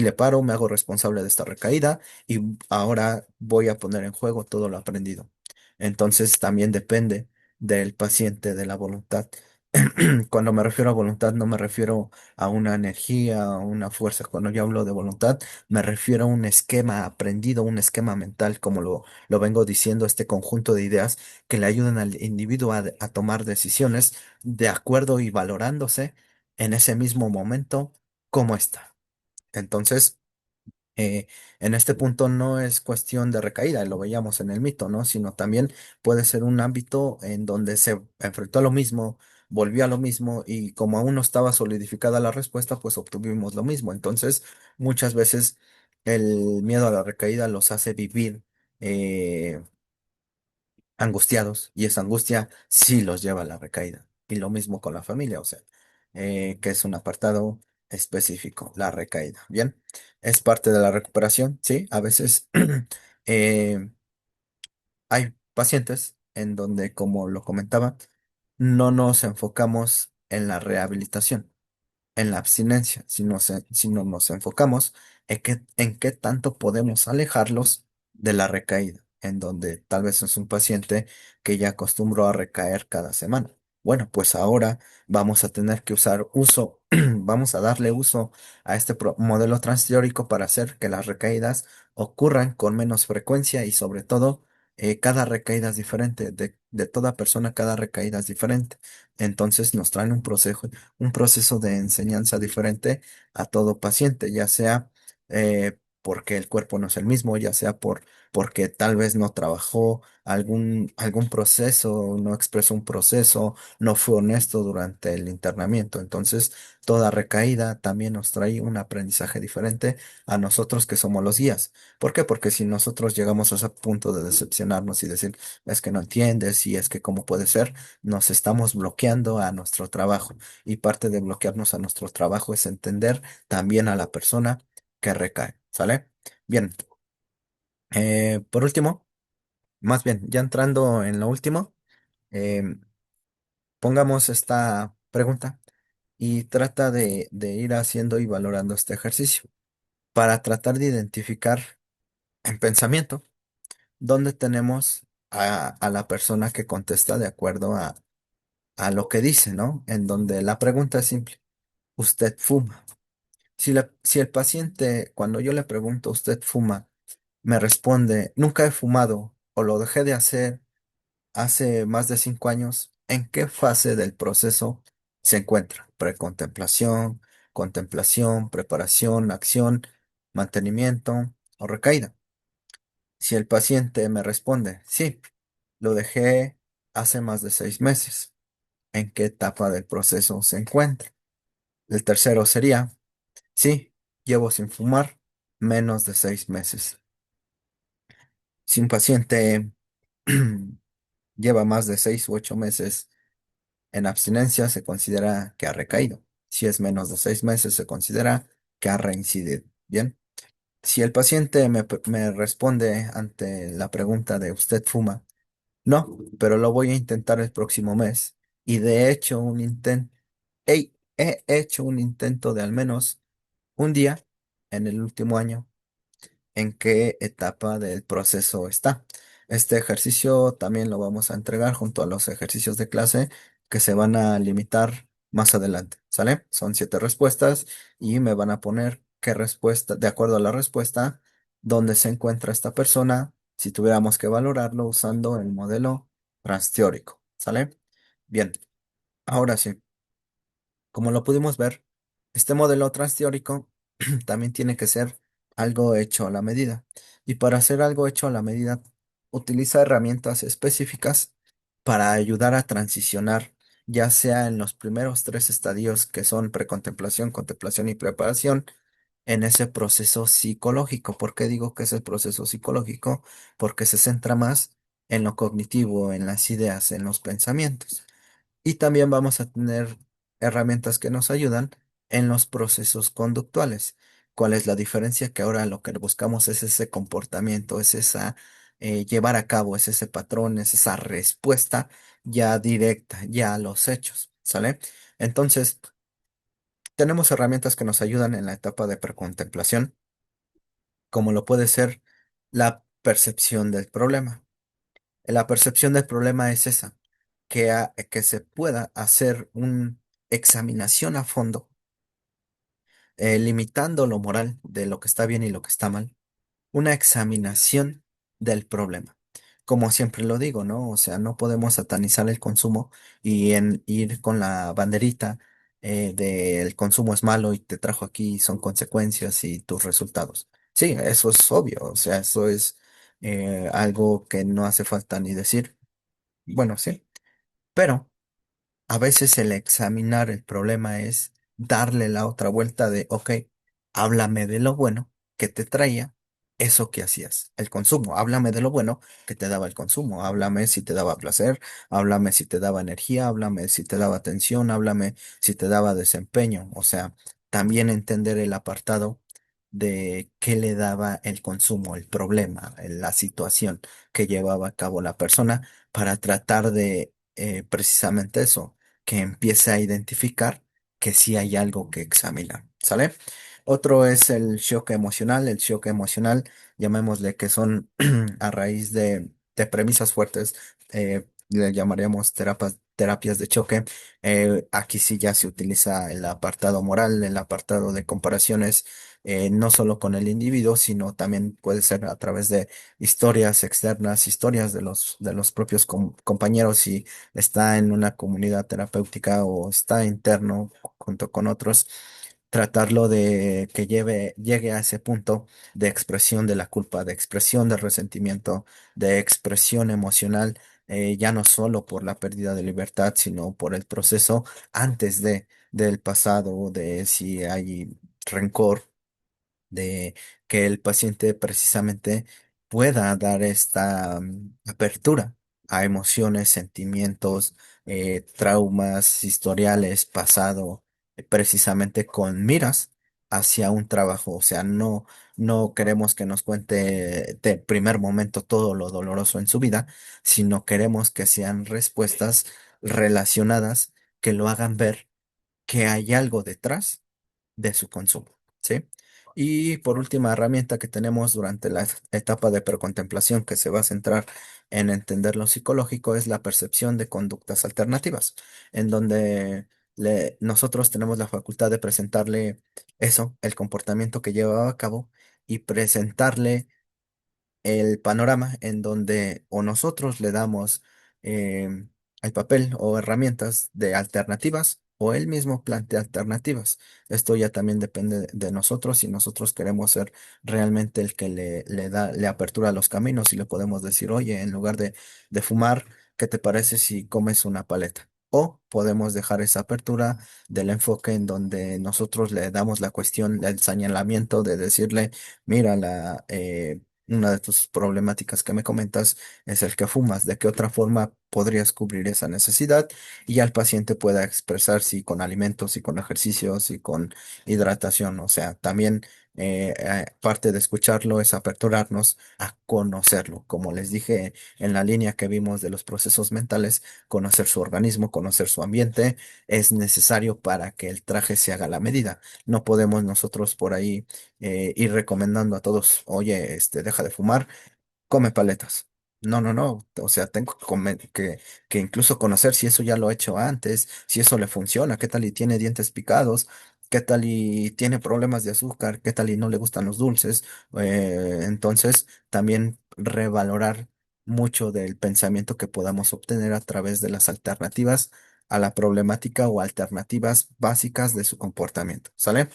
le paro, me hago responsable de esta recaída y ahora voy a poner en juego todo lo aprendido. Entonces también depende del paciente, de la voluntad. Cuando me refiero a voluntad, no me refiero a una energía, a una fuerza. Cuando yo hablo de voluntad, me refiero a un esquema aprendido, un esquema mental, como lo vengo diciendo, este conjunto de ideas que le ayudan al individuo a tomar decisiones de acuerdo y valorándose en ese mismo momento cómo está. Entonces, eh, en este punto no es cuestión de recaída, lo veíamos en el mito, ¿no? Sino también puede ser un ámbito en donde se enfrentó a lo mismo, volvió a lo mismo y como aún no estaba solidificada la respuesta, pues obtuvimos lo mismo. Entonces, muchas veces el miedo a la recaída los hace vivir eh, angustiados y esa angustia sí los lleva a la recaída. Y lo mismo con la familia, o sea, que es un apartado específico, la recaída. Bien, es parte de la recuperación, sí, a veces eh, hay pacientes en donde, como lo comentaba, no nos enfocamos en la rehabilitación en la abstinencia, si no nos enfocamos en qué tanto podemos alejarlos de la recaída, en donde tal vez es un paciente que ya acostumbró a recaer cada semana. Bueno, pues ahora vamos a tener que vamos a darle uso a este modelo transteórico para hacer que las recaídas ocurran con menos frecuencia y sobre todo cada recaída es diferente, de toda persona cada recaída es diferente. Entonces nos traen un proceso de enseñanza diferente a todo paciente, ya sea porque el cuerpo no es el mismo, ya sea porque tal vez no trabajó algún proceso, no expresó un proceso, no fue honesto durante el internamiento. Entonces, toda recaída también nos trae un aprendizaje diferente a nosotros que somos los guías. ¿Por qué? Porque si nosotros llegamos a ese punto de decepcionarnos y decir, es que no entiendes y es que cómo puede ser, nos estamos bloqueando a nuestro trabajo y parte de bloquearnos a nuestro trabajo es entender también a la persona que recae, ¿sale? Bien, Por último, más bien, ya entrando en lo último, em, pongamos esta pregunta y trata de ir haciendo y valorando este ejercicio para tratar de identificar en pensamiento dónde tenemos a la persona que contesta de acuerdo a lo que dice, ¿no? En donde la pregunta es simple. ¿Usted fuma? Si el paciente, cuando yo le pregunto, ¿usted fuma? Me responde, nunca he fumado o lo dejé de hacer hace más de 5 años, ¿en qué fase del proceso se encuentra? Precontemplación, contemplación, preparación, acción, mantenimiento o recaída. Si el paciente me responde, sí, lo dejé hace más de 6 meses, ¿en qué etapa del proceso se encuentra? El tercero sería, sí, llevo sin fumar menos de 6 meses. Si un paciente lleva más de 6 u 8 meses en abstinencia, se considera que ha recaído. Si es menos de 6 meses, se considera que ha reincidido. Bien. Si el paciente me responde ante la pregunta de ¿usted fuma? No, pero lo voy a intentar el próximo mes. Y de hecho, he hecho un intento de al menos un día en el último año. ¿En qué etapa del proceso está? Este ejercicio también lo vamos a entregar junto a los ejercicios de clase que se van a limitar más adelante, ¿sale? Son 7 respuestas y me van a poner qué respuesta, de acuerdo a la respuesta, dónde se encuentra esta persona, si tuviéramos que valorarlo usando el modelo transteórico, ¿sale? Bien, ahora sí. Como lo pudimos ver, este modelo transteórico también tiene que ser algo hecho a la medida. Y para hacer algo hecho a la medida, utiliza herramientas específicas para ayudar a transicionar, ya sea en los primeros 3 estadios que son precontemplación, contemplación y preparación, en ese proceso psicológico. ¿Por qué digo que es el proceso psicológico? Porque se centra más en lo cognitivo, en las ideas, en los pensamientos. Y también vamos a tener herramientas que nos ayudan en los procesos conductuales. ¿Cuál es la diferencia? Que ahora lo que buscamos es ese comportamiento, es esa llevar a cabo, es ese patrón, es esa respuesta ya directa, ya a los hechos, ¿sale? Entonces, tenemos herramientas que nos ayudan en la etapa de precontemplación, como lo puede ser la percepción del problema. La percepción del problema es esa, que se pueda hacer una examinación a fondo, limitando lo moral de lo que está bien y lo que está mal, una examinación del problema. Como siempre lo digo, ¿no? O sea, no podemos satanizar el consumo y ir con la banderita del consumo es malo y te trajo aquí son consecuencias y tus resultados. Sí, eso es obvio, o sea, eso es algo que no hace falta ni decir. Bueno, sí, pero a veces el examinar el problema es darle la otra vuelta de, ok, háblame de lo bueno que te traía eso que hacías, el consumo. Háblame de lo bueno que te daba el consumo. Háblame si te daba placer, háblame si te daba energía, háblame si te daba atención, háblame si te daba desempeño. O sea, también entender el apartado de qué le daba el consumo, el problema, la situación que llevaba a cabo la persona para tratar de precisamente eso, que empiece a identificar que sí hay algo que examinar, ¿sale? Otro es el shock emocional. El shock emocional, llamémosle que son a raíz de premisas fuertes, le llamaríamos terapias de choque. Aquí sí ya se utiliza el apartado moral, el apartado de comparaciones, no solo con el individuo, sino también puede ser a través de historias externas, historias de los propios compañeros, si está en una comunidad terapéutica o está interno junto con otros, tratarlo de que llegue a ese punto de expresión de la culpa, de expresión del resentimiento, de expresión emocional, ya no solo por la pérdida de libertad, sino por el proceso antes del pasado, de si hay rencor, de que el paciente precisamente pueda dar esta apertura a emociones, sentimientos, traumas, historiales, pasado, precisamente con miras hacia un trabajo. O sea, no queremos que nos cuente de primer momento todo lo doloroso en su vida, sino queremos que sean respuestas relacionadas que lo hagan ver que hay algo detrás de su consumo, ¿sí? Y por última herramienta que tenemos durante la etapa de precontemplación que se va a centrar en entender lo psicológico es la percepción de conductas alternativas, en donde nosotros tenemos la facultad de presentarle eso, el comportamiento que llevaba a cabo y presentarle el panorama en donde o nosotros le damos el papel o herramientas de alternativas o él mismo plantea alternativas. Esto ya también depende de nosotros si nosotros queremos ser realmente el que le apertura los caminos y le podemos decir, oye, en lugar de fumar, ¿qué te parece si comes una paleta? O podemos dejar esa apertura del enfoque en donde nosotros le damos la cuestión, el señalamiento de decirle, mira, una de tus problemáticas que me comentas es el que fumas. ¿De qué otra forma podrías cubrir esa necesidad? Y ya el paciente pueda expresar si con alimentos, si con ejercicios, si con hidratación. O sea, también parte de escucharlo es aperturarnos a conocerlo. Como les dije en la línea que vimos de los procesos mentales, conocer su organismo, conocer su ambiente es necesario para que el traje se haga a la medida. No podemos nosotros por ahí ir recomendando a todos, oye, deja de fumar, come paletas. No, no, no. O sea, tengo que incluso conocer si eso ya lo he hecho antes, si eso le funciona, qué tal y tiene dientes picados, qué tal y tiene problemas de azúcar, qué tal y no le gustan los dulces. Entonces, también revalorar mucho del pensamiento que podamos obtener a través de las alternativas a la problemática o alternativas básicas de su comportamiento. ¿Sale?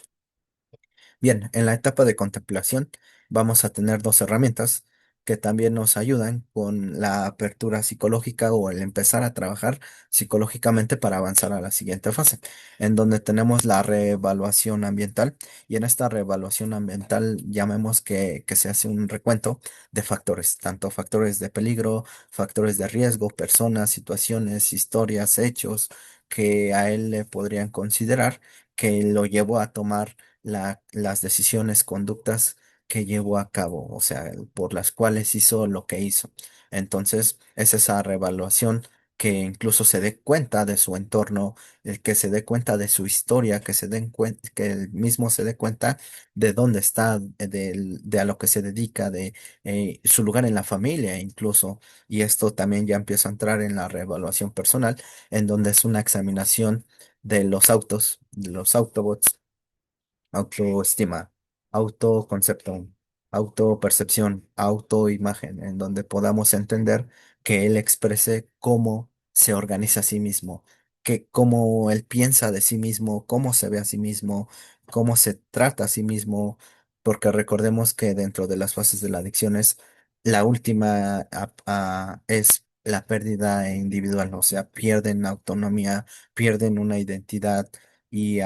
Bien, en la etapa de contemplación vamos a tener dos herramientas que también nos ayudan con la apertura psicológica o el empezar a trabajar psicológicamente para avanzar a la siguiente fase, en donde tenemos la reevaluación ambiental y en esta reevaluación ambiental llamemos que se hace un recuento de factores, tanto factores de peligro, factores de riesgo, personas, situaciones, historias, hechos que a él le podrían considerar que lo llevó a tomar las decisiones, conductas que llevó a cabo, o sea, por las cuales hizo lo que hizo. Entonces, es esa reevaluación que incluso se dé cuenta de su entorno, el que se dé cuenta de su historia, que se den cuenta, que él mismo se dé cuenta de dónde está, de a lo que se dedica, de su lugar en la familia incluso. Y esto también ya empieza a entrar en la reevaluación personal, en donde es una examinación de los autos, de los Autobots, autoestima, autoconcepto, autopercepción, autoimagen, en donde podamos entender que él exprese cómo se organiza a sí mismo, que cómo él piensa de sí mismo, cómo se ve a sí mismo, cómo se trata a sí mismo, porque recordemos que dentro de las fases de la adicción es la última es la pérdida individual, o sea, pierden autonomía, pierden una identidad y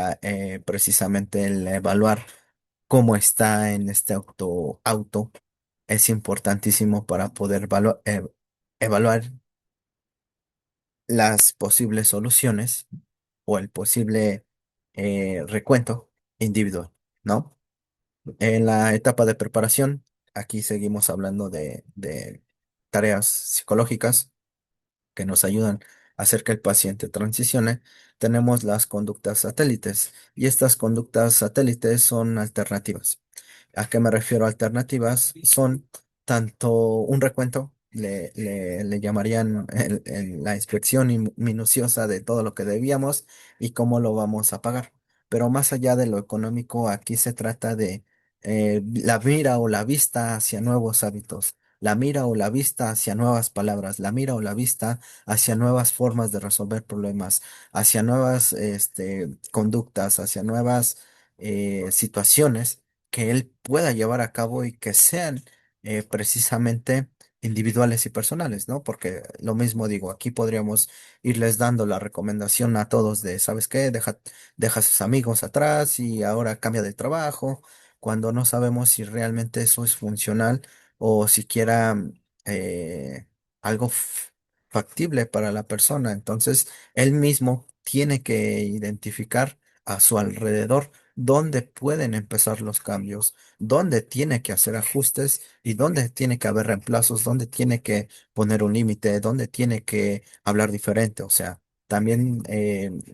precisamente el evaluar cómo está en este auto es importantísimo para poder evaluar las posibles soluciones o el posible recuento individual, ¿no? En la etapa de preparación, aquí seguimos hablando de tareas psicológicas que nos ayudan a hacer que el paciente transicione, tenemos las conductas satélites y estas conductas satélites son alternativas. ¿A qué me refiero a alternativas? Son tanto un recuento, le llamarían la inspección minuciosa de todo lo que debíamos y cómo lo vamos a pagar. Pero más allá de lo económico, aquí se trata de la mira o la vista hacia nuevos hábitos, la mira o la vista hacia nuevas palabras, la mira o la vista hacia nuevas formas de resolver problemas, hacia nuevas conductas, hacia nuevas situaciones que él pueda llevar a cabo y que sean precisamente individuales y personales, ¿no? Porque lo mismo digo, aquí podríamos irles dando la recomendación a todos de, ¿sabes qué? Deja a sus amigos atrás y ahora cambia de trabajo, cuando no sabemos si realmente eso es funcional o siquiera eh, algo factible para la persona. Entonces, él mismo tiene que identificar a su alrededor dónde pueden empezar los cambios, dónde tiene que hacer ajustes y dónde tiene que haber reemplazos, dónde tiene que poner un límite, dónde tiene que hablar diferente. O sea, también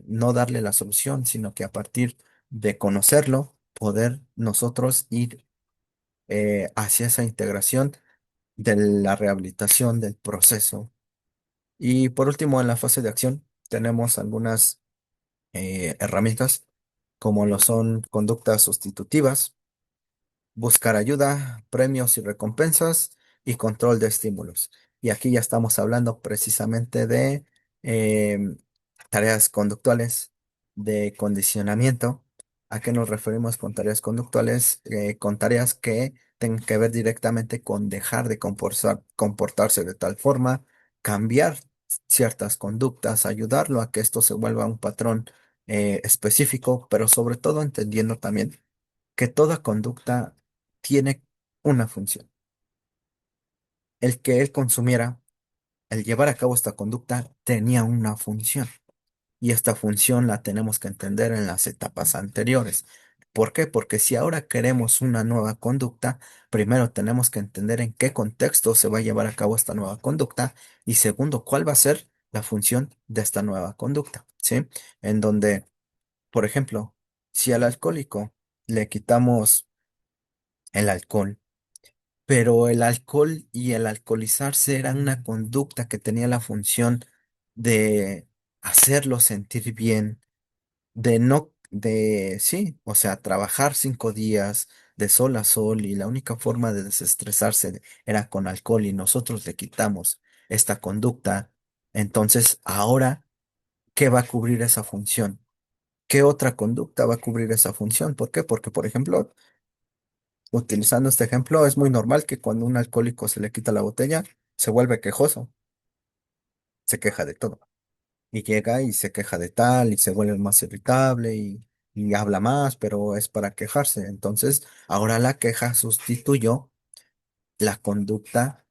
no darle la solución, sino que a partir de conocerlo, poder nosotros ir hacia esa integración de la rehabilitación del proceso. Y por último, en la fase de acción, tenemos algunas herramientas como lo son conductas sustitutivas, buscar ayuda, premios y recompensas y control de estímulos. Y aquí ya estamos hablando precisamente de em, tareas conductuales, de condicionamiento. ¿A qué nos referimos con tareas conductuales? Con tareas que tengan que ver directamente con dejar de comportarse de tal forma, cambiar ciertas conductas, ayudarlo a que esto se vuelva un patrón específico, pero sobre todo entendiendo también que toda conducta tiene una función. El que él consumiera, el llevar a cabo esta conducta, tenía una función. Y esta función la tenemos que entender en las etapas anteriores. ¿Por qué? Porque si ahora queremos una nueva conducta, primero tenemos que entender en qué contexto se va a llevar a cabo esta nueva conducta y segundo, cuál va a ser la función de esta nueva conducta, ¿sí? En donde, por ejemplo, si al alcohólico le quitamos el alcohol, pero el alcohol y el alcoholizarse era una conducta que tenía la función de hacerlo sentir bien, de no, de, sí, o sea, trabajar 5 días de sol a sol y la única forma de desestresarse era con alcohol y nosotros le quitamos esta conducta. Entonces, ahora, ¿qué va a cubrir esa función? ¿Qué otra conducta va a cubrir esa función? ¿Por qué? Porque, por ejemplo, utilizando este ejemplo, es muy normal que cuando un alcohólico se le quita la botella, se vuelve quejoso, se queja de todo. Y llega y se queja de tal, y se vuelve más irritable y habla más, pero es para quejarse. Entonces, ahora la queja sustituyó la conducta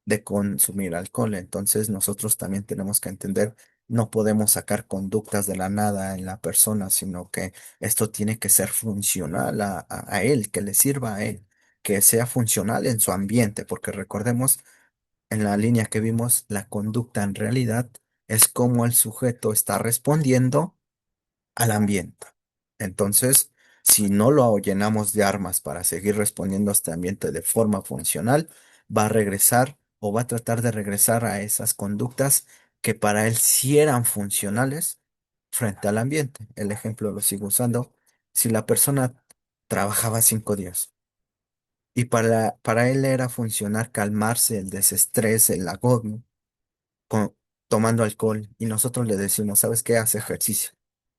de consumir alcohol. Entonces, nosotros también tenemos que entender, no podemos sacar conductas de la nada en la persona, sino que esto tiene que ser funcional a él, que le sirva a él, que sea funcional en su ambiente, porque recordemos, en la línea que vimos, la conducta en realidad es cómo el sujeto está respondiendo al ambiente. Entonces, si no lo llenamos de armas para seguir respondiendo a este ambiente de forma funcional, va a regresar o va a tratar de regresar a esas conductas que para él sí eran funcionales frente al ambiente. El ejemplo lo sigo usando. Si la persona trabajaba 5 días y para él era funcionar calmarse el desestrés, el agobio, con- tomando alcohol, y nosotros le decimos, ¿sabes qué? Hace ejercicio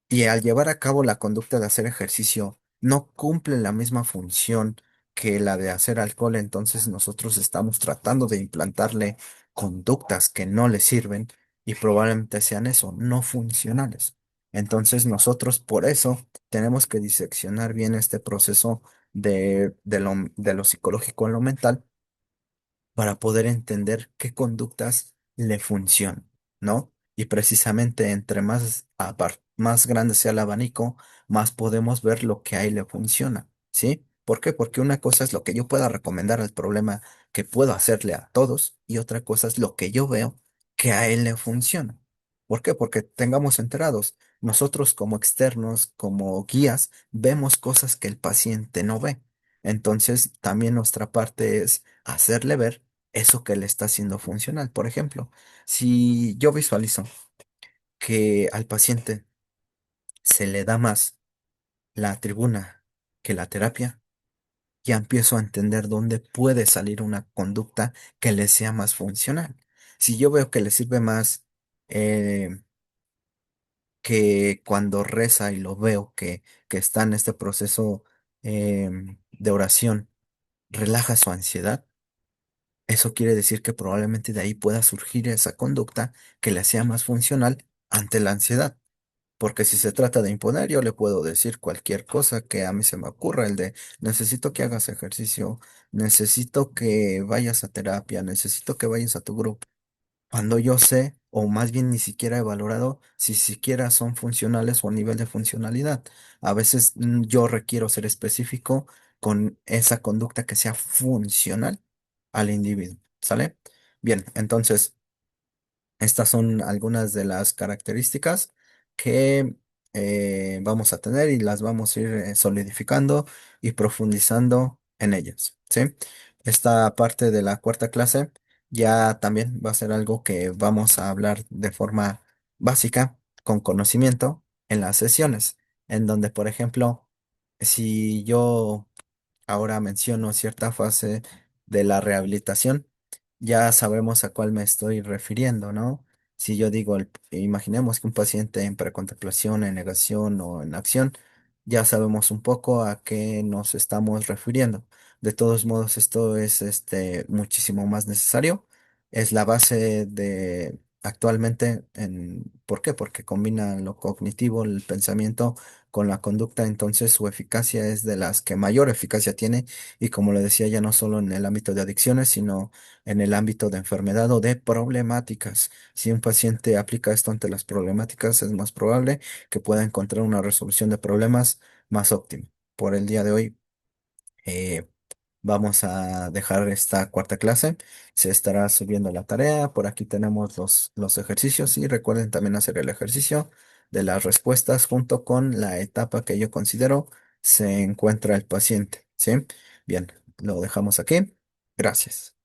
y al llevar a cabo la conducta de hacer ejercicio no cumple la misma función que la de hacer alcohol, entonces nosotros estamos tratando de implantarle conductas que no le sirven y probablemente sean eso, no funcionales. Entonces nosotros por eso tenemos que diseccionar bien este proceso de lo psicológico a lo mental para poder entender qué conductas le funcionan, ¿no? Y precisamente entre más grande sea el abanico, más podemos ver lo que a él le funciona, ¿sí? ¿Por qué? Porque una cosa es lo que yo pueda recomendar al problema que puedo hacerle a todos y otra cosa es lo que yo veo que a él le funciona. ¿Por qué? Porque tengamos enterados, nosotros como externos, como guías, vemos cosas que el paciente no ve. Entonces, también nuestra parte es hacerle ver eso que le está haciendo funcional. Por ejemplo, si yo visualizo que al paciente se le da más la tribuna que la terapia, ya empiezo a entender dónde puede salir una conducta que le sea más funcional. Si yo veo que le sirve más eh, que cuando reza y lo veo que está en este proceso de oración, relaja su ansiedad. Eso quiere decir que probablemente de ahí pueda surgir esa conducta que le sea más funcional ante la ansiedad. Porque si se trata de imponer, yo le puedo decir cualquier cosa que a mí se me ocurra, el de necesito que hagas ejercicio, necesito que vayas a terapia, necesito que vayas a tu grupo. Cuando yo sé o más bien ni siquiera he valorado si siquiera son funcionales o a nivel de funcionalidad. A veces yo requiero ser específico con esa conducta que sea funcional al individuo, ¿sale? Bien, entonces... Estas son algunas de las características que vamos a tener y las vamos a ir solidificando y profundizando en ellas, ¿sí? Esta parte de la cuarta clase ya también va a ser algo que vamos a hablar de forma básica, con conocimiento, en las sesiones, en donde, por ejemplo, si yo ahora menciono cierta fase de la rehabilitación, ya sabemos a cuál me estoy refiriendo, ¿no? Si yo digo, imaginemos que un paciente en precontemplación, en negación o en acción, ya sabemos un poco a qué nos estamos refiriendo. De todos modos, esto es muchísimo más necesario. Es la base de actualmente ¿por qué? Porque combina lo cognitivo, el pensamiento con la conducta, entonces su eficacia es de las que mayor eficacia tiene y como le decía, ya no solo en el ámbito de adicciones, sino en el ámbito de enfermedad o de problemáticas. Si un paciente aplica esto ante las problemáticas, es más probable que pueda encontrar una resolución de problemas más óptima. Por el día de hoy, eh, vamos a dejar esta cuarta clase. Se estará subiendo la tarea. Por aquí tenemos los ejercicios y recuerden también hacer el ejercicio de las respuestas junto con la etapa que yo considero se encuentra el paciente. ¿Sí? Bien, lo dejamos aquí. Gracias.